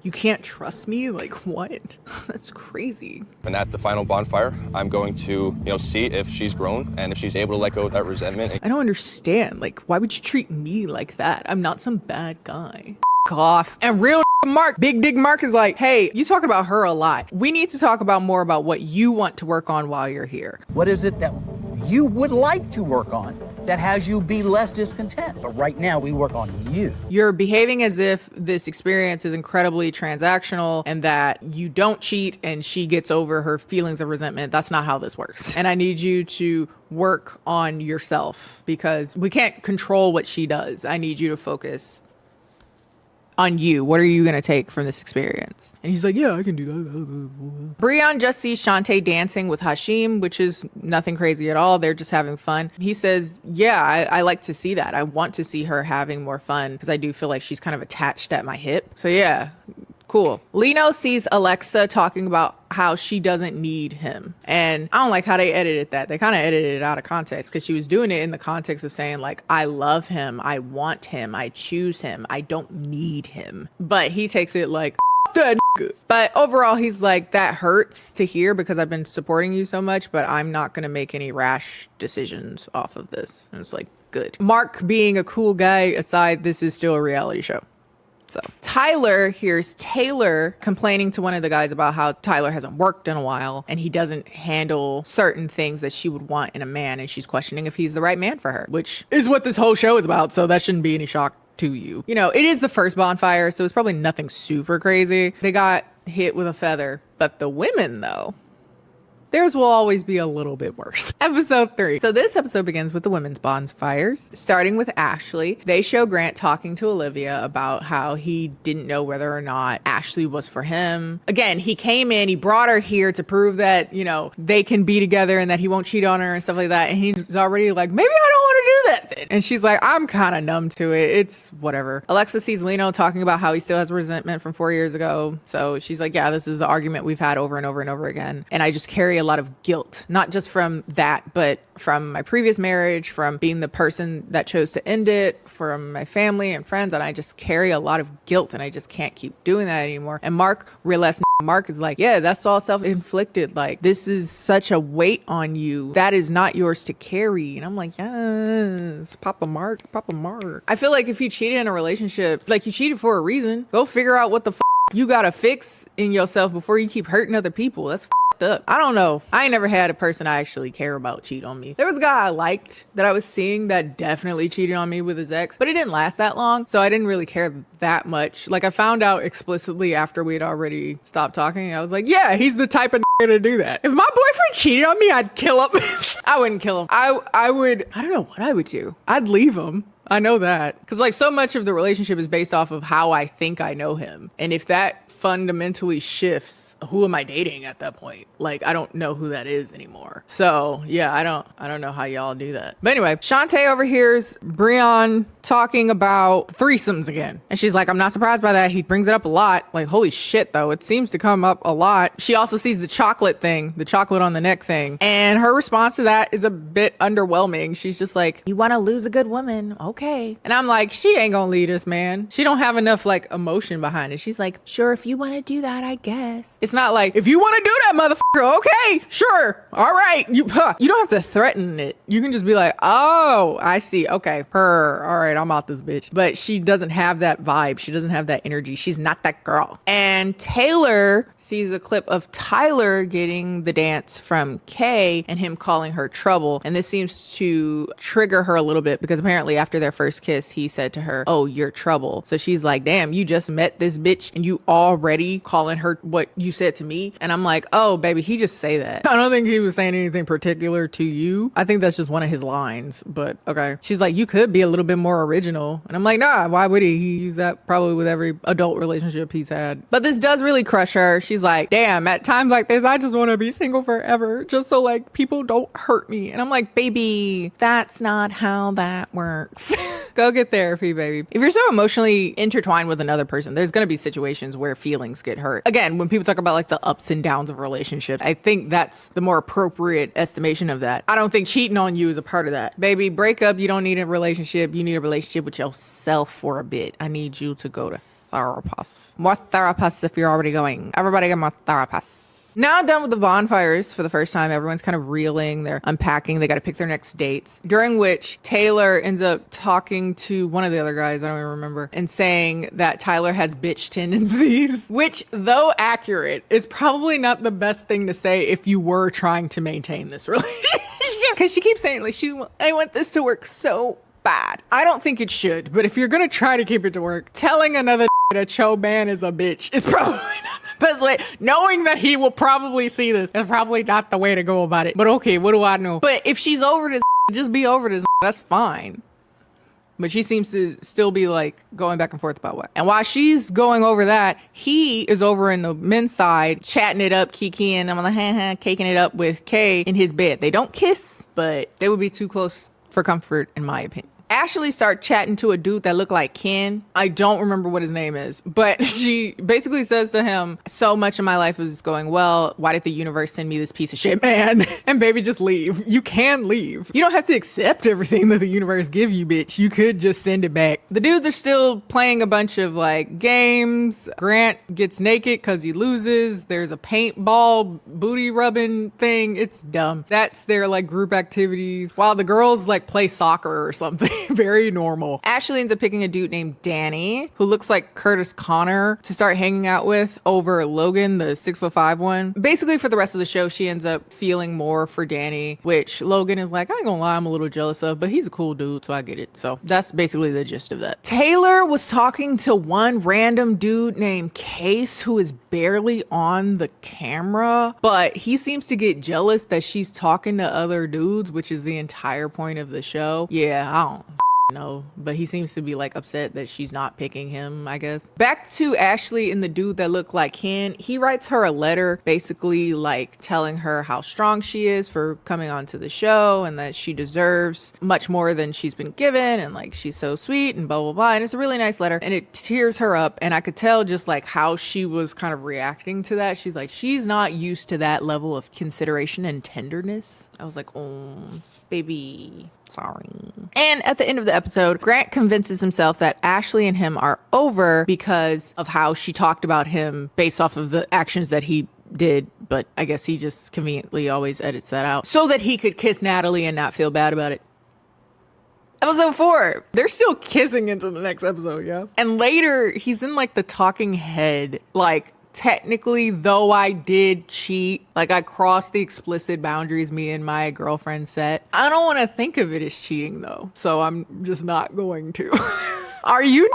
You can't trust me? What? That's crazy. And at the final bonfire, I'm going to, see if she's grown and if she's able to let go of that resentment. I don't understand. Why would you treat me like that? I'm not some bad guy. Off. And real Mark, Big Dig Mark is hey, you talk about her a lot. We need to talk about more about what you want to work on while you're here. What is it that you would like to work on that has you be less discontent? But right now we work on you. You're behaving as if this experience is incredibly transactional and that you don't cheat and she gets over her feelings of resentment. That's not how this works. And I need you to work on yourself because we can't control what she does. I need you to focus on you. What are you going to take from this experience? And he's like, yeah, I can do that. Breon just sees Shantae dancing with Hashim, which is nothing crazy at all. They're just having fun. He says, yeah, I like to see that. I want to see her having more fun because I do feel like she's kind of attached at my hip. So yeah, cool. Lino sees Alexa talking about how she doesn't need him. And I don't like how they edited that. They kind of edited it out of context because she was doing it in the context of saying like, I love him. I want him. I choose him. I don't need him. But he takes it like, that nigga. But overall, he's like, that hurts to hear because I've been supporting you so much, but I'm not going to make any rash decisions off of this. And it's like, good. Mark being a cool guy aside, this is still a reality show. So Tyler hears Taylor complaining to one of the guys about how Tyler hasn't worked in a while and he doesn't handle certain things that she would want in a man. And she's questioning if he's the right man for her, which is what this whole show is about. So that shouldn't be any shock to you. You know, it is the first bonfire, so it's probably nothing super crazy. They got hit with a feather, but the women though, theirs will always be a little bit worse. Episode 3. So this episode begins with the women's bonfires, starting with Ashley. They show Grant talking to Olivia about how he didn't know whether or not Ashley was for him. Again, he came in, he brought her here to prove that, you know, they can be together and that he won't cheat on her and stuff like that. And he's already like, maybe I don't want to do that then. And she's like, I'm kind of numb to it. It's whatever. Alexa sees Lino talking about how he still has resentment from 4 years ago. So she's like, yeah, this is an argument we've had over and over and over again. And I just carry a lot of guilt, not just from that, but from my previous marriage, from being the person that chose to end it, from my family and friends. And I just carry a lot of guilt and I just can't keep doing that anymore. And Mark, real ass Mark is like, yeah, that's all self-inflicted. Like, this is such a weight on you that is not yours to carry. And I'm like, yes, Papa Mark, Papa Mark. I feel like if you cheated in a relationship, like you cheated for a reason, go figure out what the you gotta fix in yourself before you keep hurting other people. That's up. I don't know. I ain't never had a person I actually care about cheat on me. There was a guy I liked that I was seeing that definitely cheated on me with his ex, but it didn't last that long. So I didn't really care that much. Like I found out explicitly after we'd already stopped talking. I was like, yeah, he's the type of to do that. If my boyfriend cheated on me, I'd kill him. I wouldn't kill him. I would, I don't know what I would do. I'd leave him. I know that. Because like so much of the relationship is based off of how I think I know him. And if that fundamentally shifts, who am I dating at that point? Like, I don't know who that is anymore. So yeah, I don't know how y'all do that. But anyway, Shantae overhears Breon talking about threesomes again. And she's like, I'm not surprised by that. He brings it up a lot. Like, holy shit though. It seems to come up a lot. She also sees the chocolate thing, the chocolate on the neck thing. And her response to that is a bit underwhelming. She's just like, you want to lose a good woman? Okay. And I'm like, she ain't gonna lead us, man. She don't have enough like emotion behind it. She's like, sure, if you want to do that, I guess. It's not like, if you want to do that, motherfucker, okay, sure. All right. You don't have to threaten it. You can just be like, oh, I see. Okay. All right, I'm out this bitch. But she doesn't have that vibe. She doesn't have that energy. She's not that girl. And Taylor sees a clip of Tyler getting the dance from Kay and him calling her trouble. And this seems to trigger her a little bit because apparently after their first kiss, he said to her, oh, you're trouble. So she's like, damn, you just met this bitch and you already calling her what you said to me. And I'm like, oh, baby, he just say that. I don't think he was saying anything particular to you. I think that's just one of his lines, but okay. She's like, you could be a little bit more original. And I'm like, nah, why would he? He used that probably with every adult relationship he's had. But this does really crush her. She's like, damn, at times like this, I just want to be single forever just so like people don't hurt me. And I'm like, baby, that's not how that works. Go get therapy, baby. If you're so emotionally intertwined with another person, there's going to be situations where feelings get hurt. Again, when people talk about like the ups and downs of relationships, I think that's the more appropriate estimation of that. I don't think cheating on you is a part of that. Baby, break up. You don't need a relationship. You need a relationship with yourself for a bit. I need you to go to therapists. More therapists if you're already going. Everybody get more therapists. Now done with the bonfires for the first time, everyone's kind of reeling, they're unpacking, they got to pick their next dates, during which Taylor ends up talking to one of the other guys, I don't even remember, and saying that Tyler has bitch tendencies, which, though accurate, is probably not the best thing to say if you were trying to maintain this relationship. Because she keeps saying, like, I want this to work so bad. I don't think it should, but if you're gonna try to keep it to work, telling another that Cho Man is a bitch is probably not the best way. Knowing that he will probably see this is probably not the way to go about it. But okay, what do I know? But if she's over this, just be over this. That's fine. but she seems to still be like going back and forth about what. And while she's going over that, he is over in the men's side, chatting it up, kikiing. I'm like, caking it up with Kay in his bed. They don't kiss, but they would be too close for comfort, in my opinion. Ashley started chatting to a dude that looked like Ken. I don't remember what his name is, but she basically says to him, so much of my life is going well. Why did the universe send me this piece of shit, man? And baby, just leave. You can leave. You don't have to accept everything that the universe give you, bitch. You could just send it back. The dudes are still playing a bunch of like games. Grant gets naked because he loses. There's a paintball booty rubbing thing. It's dumb. That's their like group activities while the girls like play soccer or something. Very normal. Ashley ends up picking a dude named Danny, who looks like Curtis Connor, to start hanging out with over Logan, the 6'5" one. Basically, for the rest of the show, she ends up feeling more for Danny, which Logan is like, I ain't gonna lie, I'm a little jealous of, but he's a cool dude, so I get it. So that's basically the gist of that. Taylor was talking to one random dude named Case, who is barely on the camera, but he seems to get jealous that she's talking to other dudes, which is the entire point of the show. Yeah, I don't know, but he seems to be like upset that she's not picking him, I guess. Back to Ashley and the dude that looked like Ken. He writes her a letter basically like telling her how strong she is for coming onto the show and that she deserves much more than she's been given and like she's so sweet and blah blah blah. And it's a really nice letter and it tears her up, and I could tell just like how she was kind of reacting to that. She's like, she's not used to that level of consideration and tenderness. I was like, oh baby, sorry. And at the end of the episode, Grant convinces himself that Ashley and him are over because of how she talked about him based off of the actions that he did, but I guess he just conveniently always edits that out so that he could kiss Natalie and not feel bad about it. Episode 4. They're still kissing into the next episode, yeah? And later, he's in like the talking head, like, technically, though I did cheat, like I crossed the explicit boundaries me and my girlfriend set. I don't want to think of it as cheating though, so I'm just not going to. Are you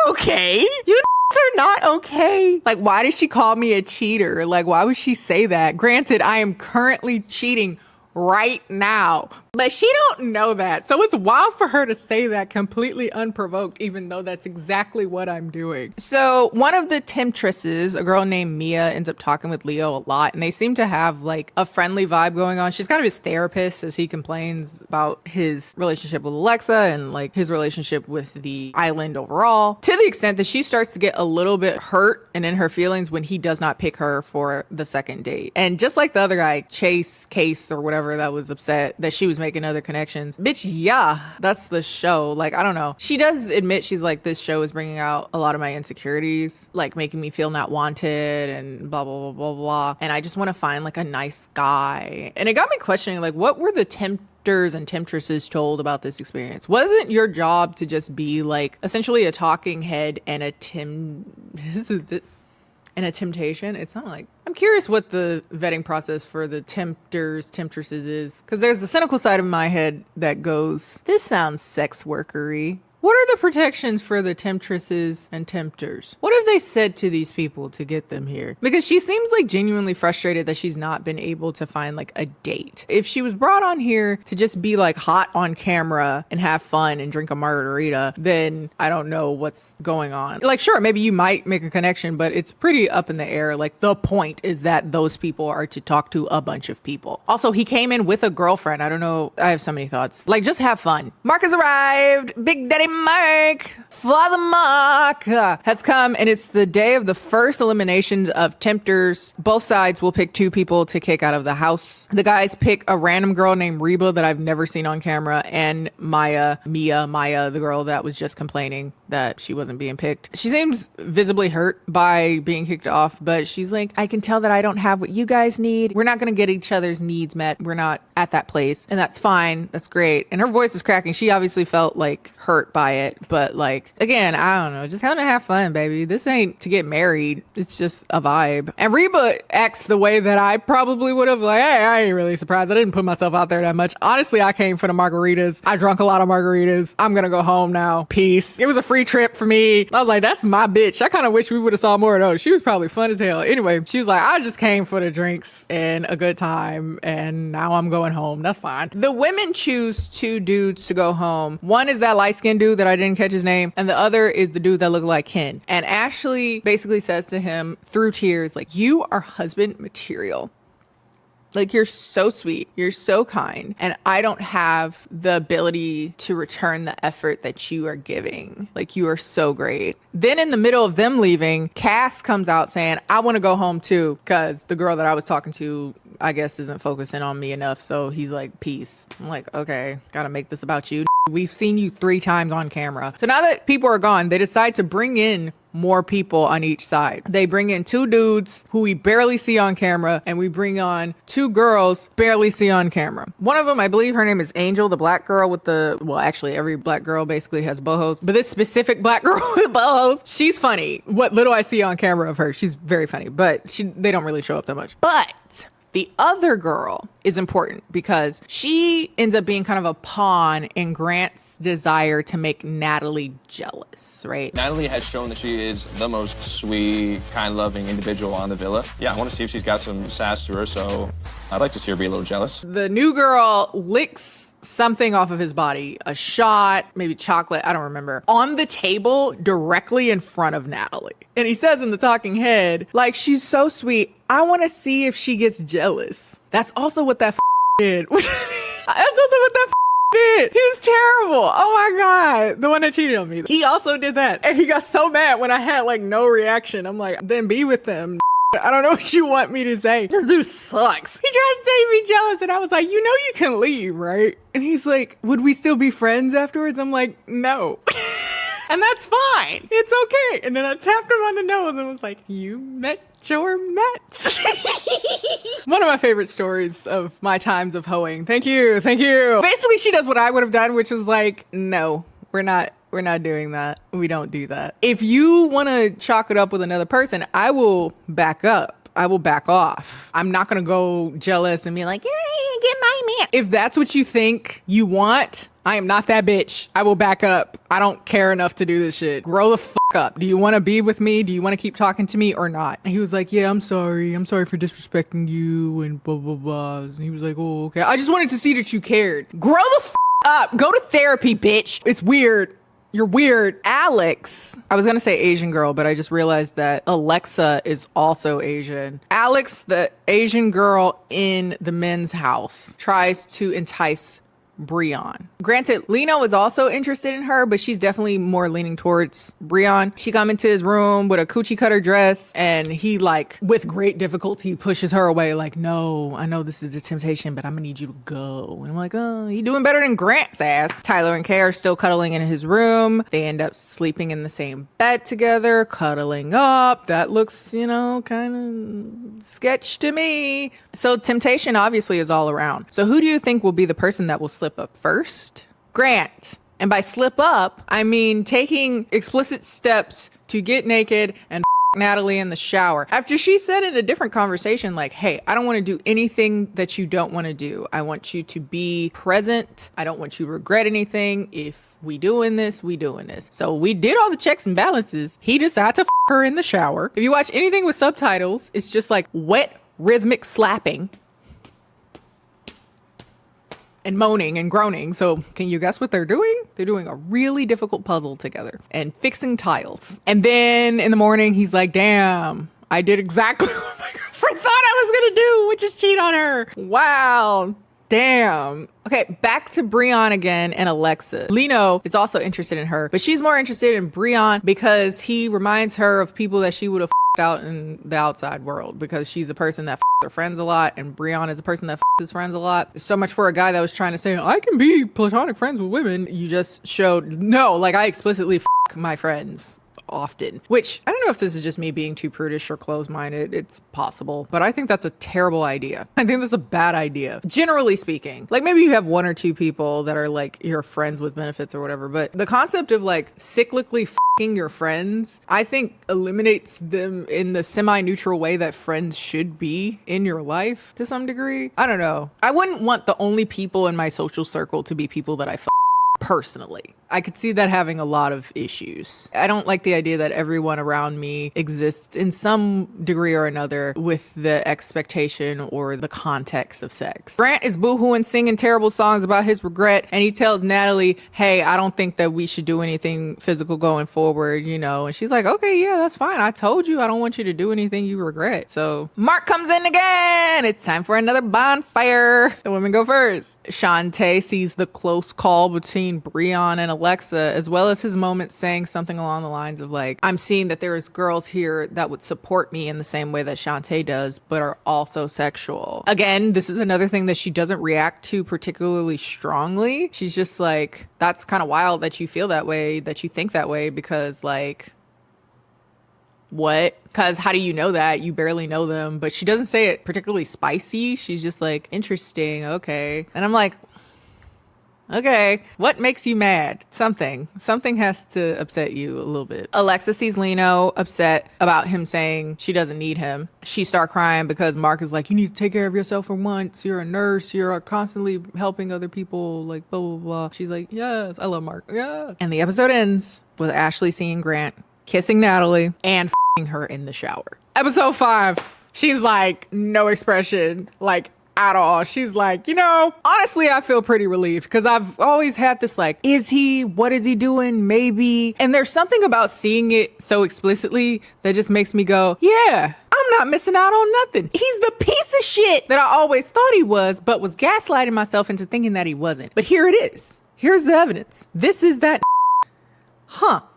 okay? You are not okay. Like, why did she call me a cheater? Like, why would she say that? Granted, I am currently cheating right now, but she don't know that. So it's wild for her to say that completely unprovoked, even though that's exactly what I'm doing. So one of the temptresses, a girl named Mia, ends up talking with Leo a lot, and they seem to have like a friendly vibe going on. She's kind of his therapist as he complains about his relationship with Alexa and like his relationship with the island overall, to the extent that she starts to get a little bit hurt and in her feelings when he does not pick her for the second date. And just like the other guy, Case or whatever, that was upset that she was making other connections. Bitch, yeah, that's the show. Like, I don't know. She does admit, she's like, this show is bringing out a lot of my insecurities, like making me feel not wanted and blah, blah, blah, blah, blah. And I just want to find like a nice guy. And it got me questioning, like, what were the tempters and temptresses told about this experience? Wasn't your job to just be like essentially a talking head and a temptation? It's not like, I'm curious what the vetting process for the temptresses is, because there's the cynical side of my head that goes, this sounds sex workery. What are the protections for the temptresses and tempters? What have they said to these people to get them here? Because she seems like genuinely frustrated that she's not been able to find like a date. If she was brought on here to just be like hot on camera and have fun and drink a margarita, then I don't know what's going on. Like, sure, maybe you might make a connection, but it's pretty up in the air. Like, the point is that those people are to talk to a bunch of people. Also, he came in with a girlfriend. I don't know. I have so many thoughts. Like, just have fun. Mark has arrived. Big Daddy Mark, Father Mark has come, and it's the day of the first elimination of tempters. Both sides will pick 2 people to kick out of the house. The guys pick a random girl named Reba that I've never seen on camera, and Maya, the girl that was just complaining that she wasn't being picked. She seems visibly hurt by being kicked off, but she's like, I can tell that I don't have what you guys need. We're not going to get each other's needs met. We're not at that place, and that's fine. That's great. And her voice is cracking. She obviously felt like hurt by it, but like, again, I don't know, just kind of have fun, baby. This ain't to get married. It's just a vibe. And Reba acts the way that I probably would have, like, hey, I ain't really surprised. I didn't put myself out there that much. Honestly, I came for the margaritas. I drunk a lot of margaritas. I'm gonna go home now. Peace. It was a free free trip for me. I was like, that's my bitch. I kind of wish we would have saw more of those. She was probably fun as hell. Anyway, she was like, I just came for the drinks and a good time, and now I'm going home. That's fine. The women choose two dudes to go home. One is that light-skinned dude that I didn't catch his name, and the other is the dude that looked like Ken. And Ashley basically says to him through tears, like, you are husband material. Like, you're so sweet. You're so kind. And I don't have the ability to return the effort that you are giving. Like, you are so great. Then in the middle of them leaving, Cass comes out saying, I want to go home too, because the girl that I was talking to, I guess, isn't focusing on me enough. So he's like, peace. I'm like, okay, gotta make this about you. We've seen you 3 times on camera. So now that people are gone, they decide to bring in more people on each side. They bring in 2 dudes who we barely see on camera, and we bring on 2 girls barely see on camera. One of them, I believe her name is Angel, the black girl with the, well, actually every black girl basically has bohos, but this specific black girl with bohos, she's funny. What little I see on camera of her, she's very funny, but they don't really show up that much. But the other girl is important because she ends up being kind of a pawn in Grant's desire to make Natalie jealous, right? Natalie has shown that she is the most sweet, kind-loving individual on the villa. Yeah, I want to see if she's got some sass to her, so I'd like to see her be a little jealous. The new girl licks something off of his body, a shot, maybe chocolate, I don't remember, on the table directly in front of Natalie. And he says in the talking head, like, she's so sweet, I want to see if she gets jealous. That's also what that did. That's also what that did. He was terrible. Oh my God. The one that cheated on me. He also did that. And he got so mad when I had like no reaction. I'm like, then be with them. I don't know what you want me to say. This dude sucks. He tried to say me jealous, and I was like, you know you can leave, right? And he's like, would we still be friends afterwards? I'm like, no. And that's fine. It's okay. And then I tapped him on the nose and was like, you met your match. One of my favorite stories of my times of hoeing. Thank you. Thank you. Basically, she does what I would have done, which was like, no, we're not doing that. We don't do that. If you want to chalk it up with another person, I will back up. I will back off. I'm not going to go jealous and be like, yeah, get my man. If that's what you think you want, I am not that bitch. I will back up. I don't care enough to do this shit. Grow the fuck up. Do you want to be with me? Do you want to keep talking to me or not? And he was like, yeah, I'm sorry. I'm sorry for disrespecting you and blah, blah, blah. And he was like, oh, okay. I just wanted to see that you cared. Grow the fuck up. Go to therapy, bitch. It's weird. You're weird. Alex, I was going to say Asian girl, but I just realized that Alexa is also Asian. Alex, the Asian girl in the men's house, tries to entice Breon. Granted, Lino is also interested in her, but she's definitely more leaning towards Breon. She come into his room with a coochie cutter dress, and he, like, with great difficulty pushes her away, like, no, I know this is a temptation, but I'm gonna need you to go. And I'm like, oh, he doing better than Grant's ass. Tyler and Kay are still cuddling in his room. They end up sleeping in the same bed together, cuddling up. That looks, you know, kind of sketch to me. So temptation obviously is all around. So who do you think will be the person that will slip up first? Grant. And by slip up, I mean taking explicit steps to get naked and Natalie in the shower. After she said in a different conversation, like, hey, I don't want to do anything that you don't want to do. I want you to be present. I don't want you to regret anything. If we doing this, we doing this. So we did all the checks and balances. He decided to her in the shower. If you watch anything with subtitles, it's just like wet rhythmic slapping and moaning and groaning. So can you guess what they're doing? They're doing a really difficult puzzle together and fixing tiles. And then in the morning, he's like, damn, I did exactly what my girlfriend thought I was gonna do, which is cheat on her. Wow. Damn. Okay, back to Breon again and Alexa. Lino is also interested in her, but she's more interested in Breon because he reminds her of people that she would have out in the outside world, because she's a person that her friends a lot, and Breon is a person that his friends a lot. So much for a guy that was trying to say, I can be platonic friends with women. You just showed, no, like I explicitly my friends often, which I don't know if this is just me being too prudish or closed-minded. It's possible, but I think that's a terrible idea. I think that's a bad idea. Generally speaking, like maybe you have 1 or 2 people that are like your friends with benefits or whatever, but the concept of like cyclically fucking your friends, I think eliminates them in the semi-neutral way that friends should be in your life to some degree. I don't know. I wouldn't want the only people in my social circle to be people that I fuck personally. I could see that having a lot of issues. I don't like the idea that everyone around me exists in some degree or another with the expectation or the context of sex. Grant is boohooing, singing terrible songs about his regret, and he tells Natalie, hey, I don't think that we should do anything physical going forward, you know, and she's like, okay, yeah, that's fine. I told you I don't want you to do anything you regret. So Mark comes in again. It's time for another bonfire. The women go first. Shantae sees the close call between Breon and Alexa, as well as his moment saying something along the lines of like, I'm seeing that there's girls here that would support me in the same way that Shantae does, but are also sexual. Again, this is another thing that she doesn't react to particularly strongly. She's just like, that's kind of wild that you feel that way, that you think that way, because like, what? Because how do you know that? You barely know them. But she doesn't say it particularly spicy. She's just like, interesting, okay. And I'm like, okay, what makes you mad? Something has to upset you a little bit. Alexa sees Lino upset about him saying she doesn't need him. She starts crying because Mark is like, you need to take care of yourself for once. You're a nurse. You're constantly helping other people, like blah, blah, blah. She's like, yes, I love Mark. Yeah. And the episode ends with Ashley seeing Grant kissing Natalie and f***ing her in the shower. Episode 5, she's like, no expression, like, at all. She's like, you know, honestly, I feel pretty relieved because I've always had this like, is he? What is he doing? Maybe. And there's something about seeing it so explicitly that just makes me go, yeah, I'm not missing out on nothing. He's the piece of shit that I always thought he was, but was gaslighting myself into thinking that he wasn't. But here it is. Here's the evidence. This is that.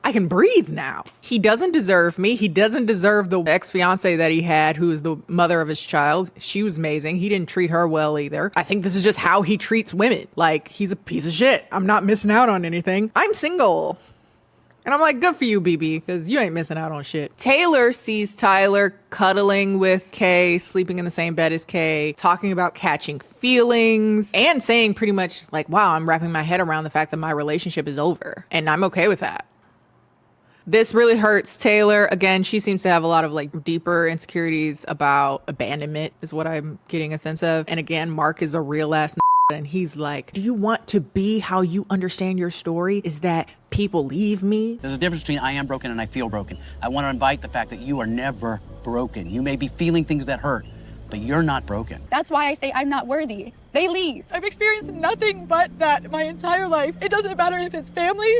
I can breathe now. He doesn't deserve me. He doesn't deserve the ex-fiance that he had, who is the mother of his child. She was amazing. He didn't treat her well either. I think this is just how he treats women. Like, he's a piece of shit. I'm not missing out on anything. I'm single. And I'm like, good for you, BB, because you ain't missing out on shit. Taylor sees Tyler cuddling with Kay, sleeping in the same bed as Kay, talking about catching feelings, and saying pretty much like, wow, I'm wrapping my head around the fact that my relationship is over. And I'm okay with that. This really hurts Taylor. Again, she seems to have a lot of like deeper insecurities about abandonment is what I'm getting a sense of. And again, Mark is a real ass and he's like, do you want to be how you understand your story? Is that people leave me? There's a difference between I am broken and I feel broken. I want to invite the fact that you are never broken. You may be feeling things that hurt, but you're not broken. That's why I say I'm not worthy. They leave. I've experienced nothing but that my entire life. It doesn't matter if it's family,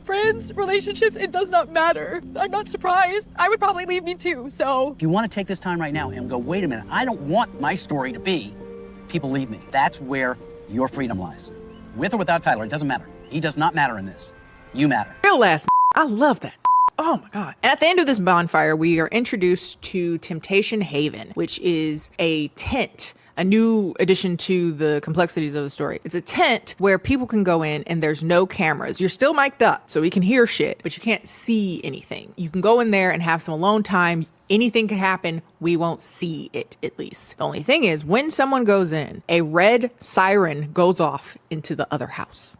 friends, relationships, it does not matter. I'm not surprised. I would probably leave me too, so. If you want to take this time right now and go, wait a minute, I don't want my story to be people leave me. That's where your freedom lies. With or without Tyler, it doesn't matter. He does not matter in this. You matter. Real ass. I love that. Oh my God. And at the end of this bonfire, we are introduced to Temptation Haven, which is a tent, a new addition to the complexities of the story. It's a tent where people can go in and there's no cameras. You're still mic'd up, so we can hear shit, but you can't see anything. You can go in there and have some alone time. Anything can happen. We won't see it, at least. The only thing is, when someone goes in, a red siren goes off into the other house.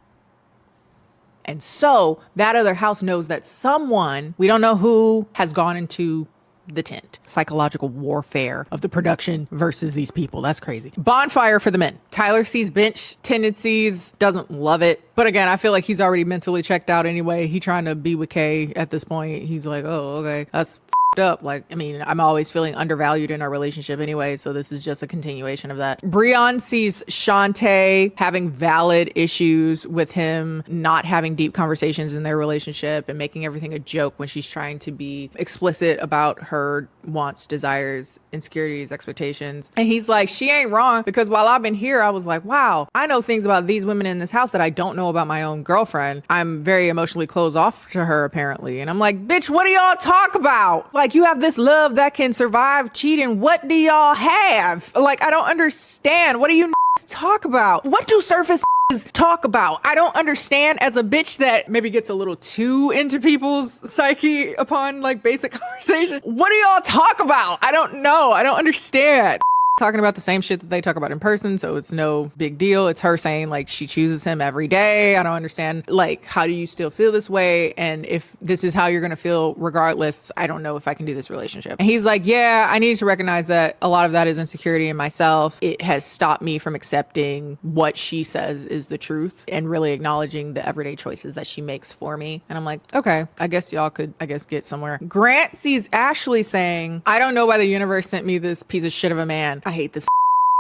And so that other house knows that someone, we don't know who, has gone into the tent. Psychological warfare of the production versus these people. That's crazy. Bonfire for the men. Tyler sees bench tendencies, doesn't love it. But again, I feel like he's already mentally checked out anyway. He trying to be with Kay at this point. He's like, oh, okay, that's up. Like, I mean, I'm always feeling undervalued in our relationship anyway, so this is just a continuation of that. Breon sees Shantae having valid issues with him not having deep conversations in their relationship and making everything a joke when she's trying to be explicit about her wants, desires, insecurities, expectations. And he's like, she ain't wrong, because while I've been here, I was like, wow, I know things about these women in this house that I don't know about my own girlfriend. I'm very emotionally closed off to her, apparently. And I'm like, bitch, what do y'all talk about? Like, you have this love that can survive cheating. What do y'all have? Like, I don't understand. What do you talk about? What do surface talk about? I don't understand, as a bitch that maybe gets a little too into people's psyche upon like basic conversation. What do y'all talk about? I don't know. I don't understand. talking about the same shit that they talk about in person, so it's no big deal. It's her saying like she chooses him every day. I don't understand, like, how do you still feel this way? And if this is how you're gonna feel regardless, I don't know if I can do this relationship. And he's like, yeah, I need to recognize that a lot of that is insecurity in myself. It has stopped me from accepting what she says is the truth and really acknowledging the everyday choices that she makes for me. And I'm like, okay, I guess y'all could, get somewhere. Grant sees Ashley saying, I don't know why the universe sent me this piece of shit of a man. I hate this.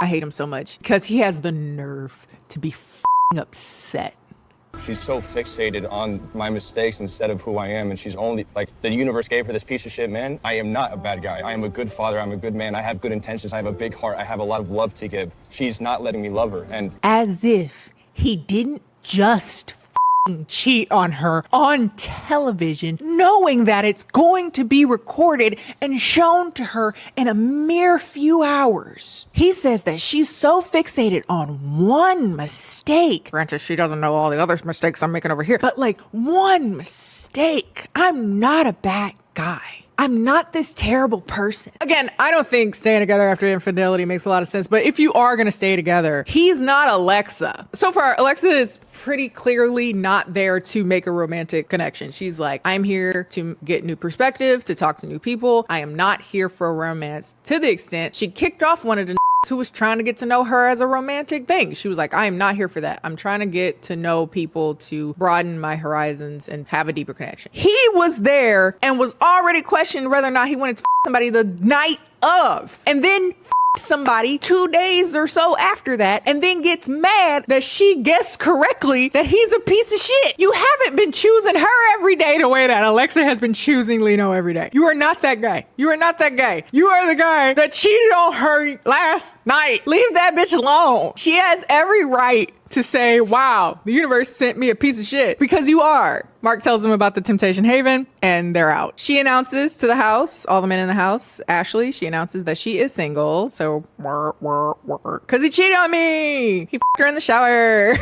I hate him so much because he has the nerve to be upset. She's so fixated on my mistakes instead of who I am, and she's only, like, the universe gave her this piece of shit man. I am not a bad guy. I am a good father. I'm a good man. I have good intentions. I have a big heart. I have a lot of love to give. She's not letting me love her, and... As if he didn't just cheat on her on television, knowing that it's going to be recorded and shown to her in a mere few hours. He says that she's so fixated on one mistake. Granted, she doesn't know all the other mistakes I'm making over here, but like one mistake. I'm not a bad guy. I'm not this terrible person. Again, I don't think staying together after infidelity makes a lot of sense, but if you are gonna stay together, he's not Alexa. So far, Alexa is pretty clearly not there to make a romantic connection. She's like, I'm here to get new perspective, to talk to new people. I am not here for a romance, to the extent she kicked off one of the who was trying to get to know her as a romantic thing. She was like, I am not here for that. I'm trying to get to know people to broaden my horizons and have a deeper connection. He was there and was already questioning whether or not he wanted to somebody the night of, and then somebody 2 days or so after that, and then gets mad that she guessed correctly that he's a piece of shit. You haven't been choosing her every day the way that Alexa has been choosing Lino every day. You are not that guy. You are not that guy. You are the guy that cheated on her last night. Leave that bitch alone. She has every right to say, wow, the universe sent me a piece of shit, because you are. Mark tells them about the Temptation Haven and they're out. She announces to the house, all the men in the house, Ashley, she announces that she is single. So, because he cheated on me. He f***ed her in the shower.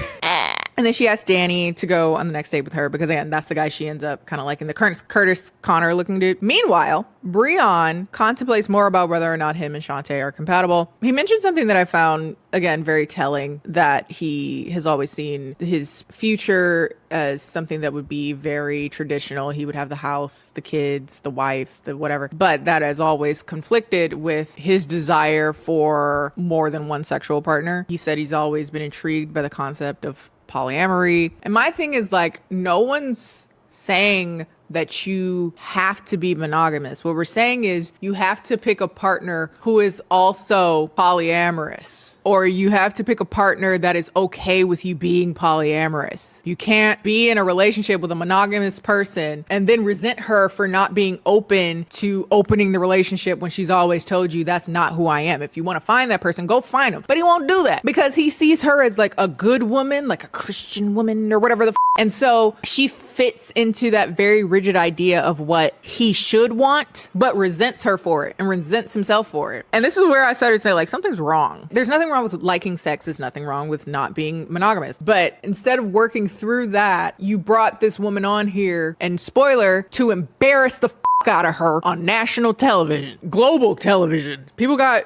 And then she asks Danny to go on the next date with her because, again, that's the guy she ends up kind of liking, the Curtis Connor looking dude. Meanwhile, Breon contemplates more about whether or not him and Shantae are compatible. He mentioned something that I found, again, very telling, that he has always seen his future as something that would be very traditional. He would have the house, the kids, the wife, the whatever. But that has always conflicted with his desire for more than one sexual partner. He said he's always been intrigued by the concept of polyamory. And my thing is, like, no one's saying that you have to be monogamous. What we're saying is you have to pick a partner who is also polyamorous, or you have to pick a partner that is okay with you being polyamorous. You can't be in a relationship with a monogamous person and then resent her for not being open to opening the relationship when she's always told you that's not who I am. If you want to find that person, go find him. But he won't do that because he sees her as like a good woman, like a Christian woman or whatever the and so she fits into that very rigid idea of what he should want, but resents her for it and resents himself for it. And this is where I started to say, like, something's wrong. There's nothing wrong with liking sex. There's nothing wrong with not being monogamous. But instead of working through that, you brought this woman on here, and spoiler, to embarrass the out of her on national television, global television. People got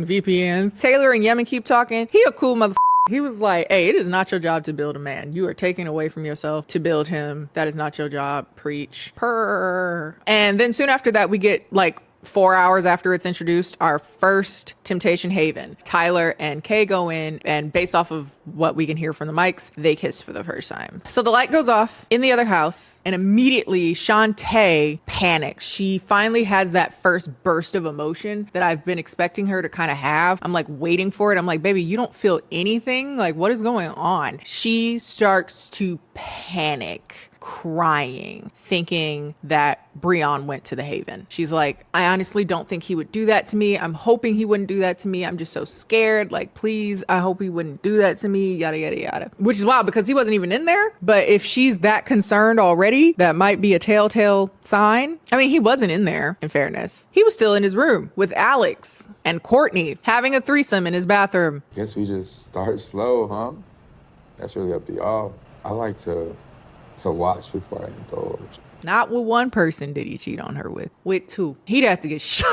VPNs. Taylor and Yemen keep talking. He a cool motherfucker. He was like, hey, it is not your job to build a man. You are taking away from yourself to build him. That is not your job. Preach. Purr. And then soon after that, we get like 4 hours after it's introduced, our first Temptation Haven. Tyler and Kay go in, and based off of what we can hear from the mics, they kiss for the first time. So the light goes off in the other house, and immediately Shantae panics. She finally has that first burst of emotion that I've been expecting her to kind of have. I'm like waiting for it. I'm like, baby, you don't feel anything? Like, what is going on? She starts to panic, crying, thinking that Breon went to the Haven. She's like, I honestly don't think he would do that to me. I'm hoping he wouldn't do that to me. I'm just so scared. Like, please, I hope he wouldn't do that to me, yada, yada, yada. Which is wild because he wasn't even in there. But if she's that concerned already, that might be a telltale sign. I mean, he wasn't in there, in fairness. He was still in his room with Alex and Courtney having a threesome in his bathroom. Guess we just start slow, huh? That's really up to y'all. I like to watch before I indulge. Not with one person did he cheat on her with. With two. He'd have to get shot.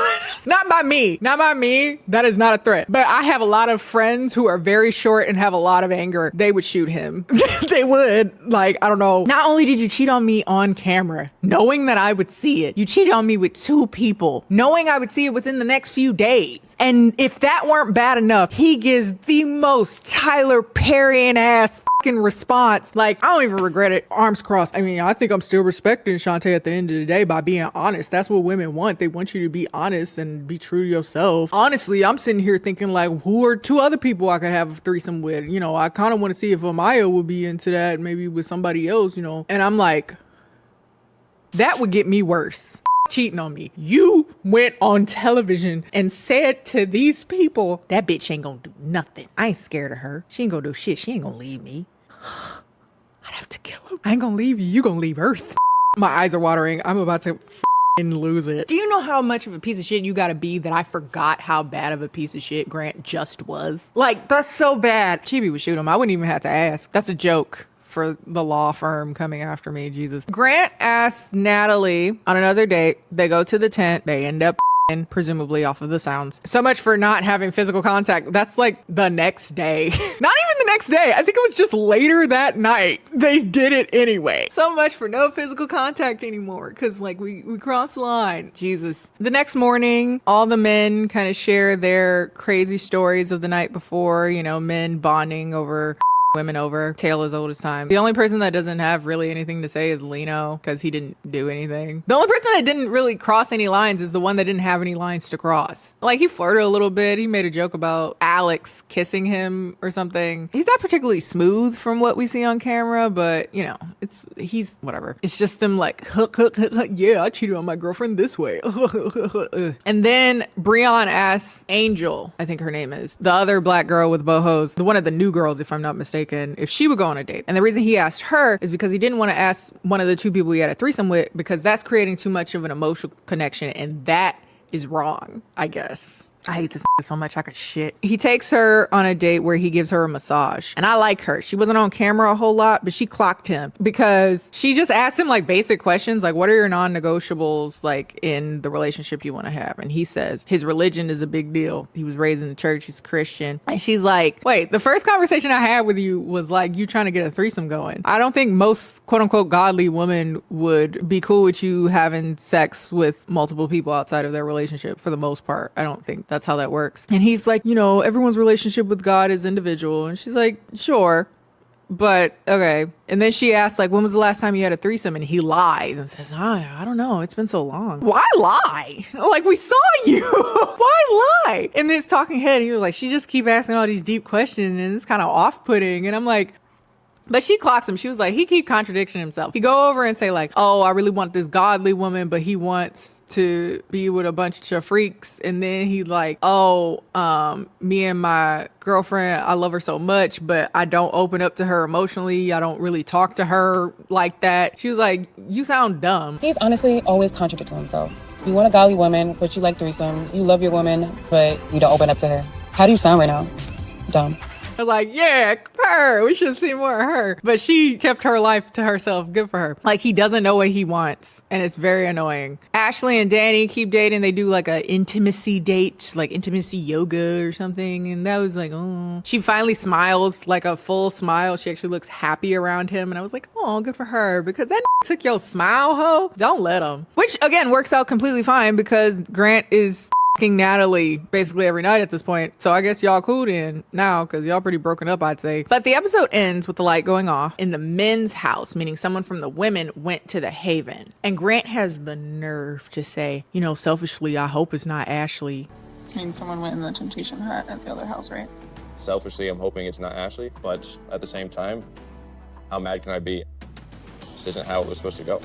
Not by me. Not by me. That is not a threat. But I have a lot of friends who are very short and have a lot of anger. They would shoot him. They would. Like, I don't know. Not only did you cheat on me on camera, knowing that I would see it, you cheated on me with two people, knowing I would see it within the next few days. And if that weren't bad enough, he gives the most Tyler Perry ass fucking response. Like, I don't even regret it. Arms crossed. I mean, I think I'm still respecting Shantae at the end of the day by being honest. That's what women want. They want you to be honest and be true to yourself. Honestly, I'm sitting here thinking like, who are two other people I could have a threesome with? You know, I kind of want to see if Amaya would be into that, maybe with somebody else, you know. And I'm like, that would get me worse. Cheating on me. You went on television and said to these people, that bitch ain't gonna do nothing. I ain't scared of her. She ain't gonna do shit. She ain't gonna leave me. I'd have to kill him. I ain't gonna leave you. You gonna leave Earth. My eyes are watering. I'm about to lose it. Do you know how much of a piece of shit you gotta be that I forgot how bad of a piece of shit Grant just was? Like, that's so bad. Chibi would shoot him. I wouldn't even have to ask. That's a joke for the law firm coming after me. Jesus. Grant asks Natalie on another date. They go to the tent. They end up presumably off of the sounds. So much for not having physical contact. That's like the next day. Not even the next day. I think it was just later that night. They did it anyway. So much for no physical contact anymore. Cause like we crossed the line. Jesus. The next morning, all the men kind of share their crazy stories of the night before, you know, men bonding over women over. Tale as old as time. The only person that doesn't have really anything to say is Lino, because he didn't do anything. The only person that didn't really cross any lines is the one that didn't have any lines to cross. Like, he flirted a little bit. He made a joke about Alex kissing him or something. He's not particularly smooth from what we see on camera, but you know, he's whatever. It's just them like, hook, yeah, I cheated on my girlfriend this way. And then Breon asks Angel, I think her name is, the other black girl with bohos, the one of the new girls, if I'm not mistaken, if she would go on a date. And the reason he asked her is because he didn't want to ask one of the two people he had a threesome with, because that's creating too much of an emotional connection, and that is wrong, I guess. I hate this so much I could shit. He takes her on a date where he gives her a massage. And I like her. She wasn't on camera a whole lot, but she clocked him because she just asked him like basic questions, like, what are your non-negotiables like in the relationship you want to have? And he says his religion is a big deal. He was raised in the church. He's Christian. And she's like, wait, the first conversation I had with you was like you trying to get a threesome going. I don't think most quote unquote godly women would be cool with you having sex with multiple people outside of their relationship for the most part. I don't think that's how that works. And he's like, you know, everyone's relationship with God is individual. And she's like, sure, but okay. And then she asks, like, when was the last time you had a threesome? And he lies and says, I don't know. It's been so long. Why lie? Like, we saw you. Why lie? In this talking head, he was like, she just keep asking all these deep questions and it's kind of off-putting. And I'm like, but she clocks him. She was like, he keep contradicting himself. He go over and say like, oh, I really want this godly woman, but he wants to be with a bunch of freaks. And then he like, oh, me and my girlfriend, I love her so much, but I don't open up to her emotionally. I don't really talk to her like that. She was like, you sound dumb. He's honestly always contradicting himself. You want a godly woman, but you like threesomes. You love your woman, but you don't open up to her. How do you sound right now? Dumb. I was like, yeah, her. We should see more of her. But she kept her life to herself. Good for her. Like, he doesn't know what he wants. And it's very annoying. Ashley and Danny keep dating. They do like a intimacy date, like intimacy yoga or something. And that was like, oh. She finally smiles, like a full smile. She actually looks happy around him. And I was like, oh, good for her. Because that took your smile, ho. Don't let him. Which, again, works out completely fine because Grant is Natalie basically every night at this point. So I guess y'all cool then now because y'all pretty broken up, I'd say. But the episode ends with the light going off in the men's house, meaning someone from the women went to the Haven. And Grant has the nerve to say, you know, selfishly, I hope it's not Ashley. I mean, someone went in the Temptation Hut at the other house, right? Selfishly, I'm hoping it's not Ashley, but at the same time, how mad can I be? This isn't how it was supposed to go.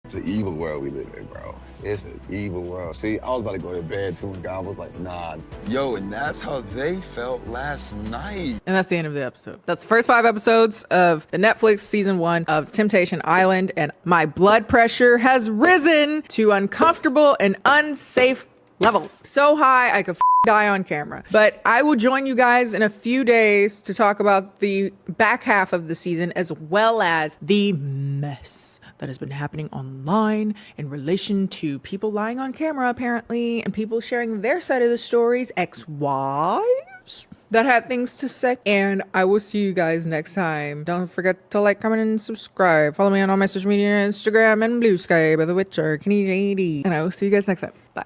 It's an evil world we live in, bro. It's an evil world. See, I was about to go to bed too, and God was like, nah. Yo, and that's how they felt last night. And that's the end of the episode. That's the first 5 episodes of the Netflix season 1 of Temptation Island, and my blood pressure has risen to uncomfortable and unsafe levels. So high, I could die on camera. But I will join you guys in a few days to talk about the back half of the season, as well as the mess that has been happening online in relation to people lying on camera, apparently, and people sharing their side of the stories, ex-wives that had things to say. And I will see you guys next time. Don't forget to like, comment, and subscribe. Follow me on all my social media, Instagram and Bluesky by the Witcher, KennieJD. And I will see you guys next time. Bye.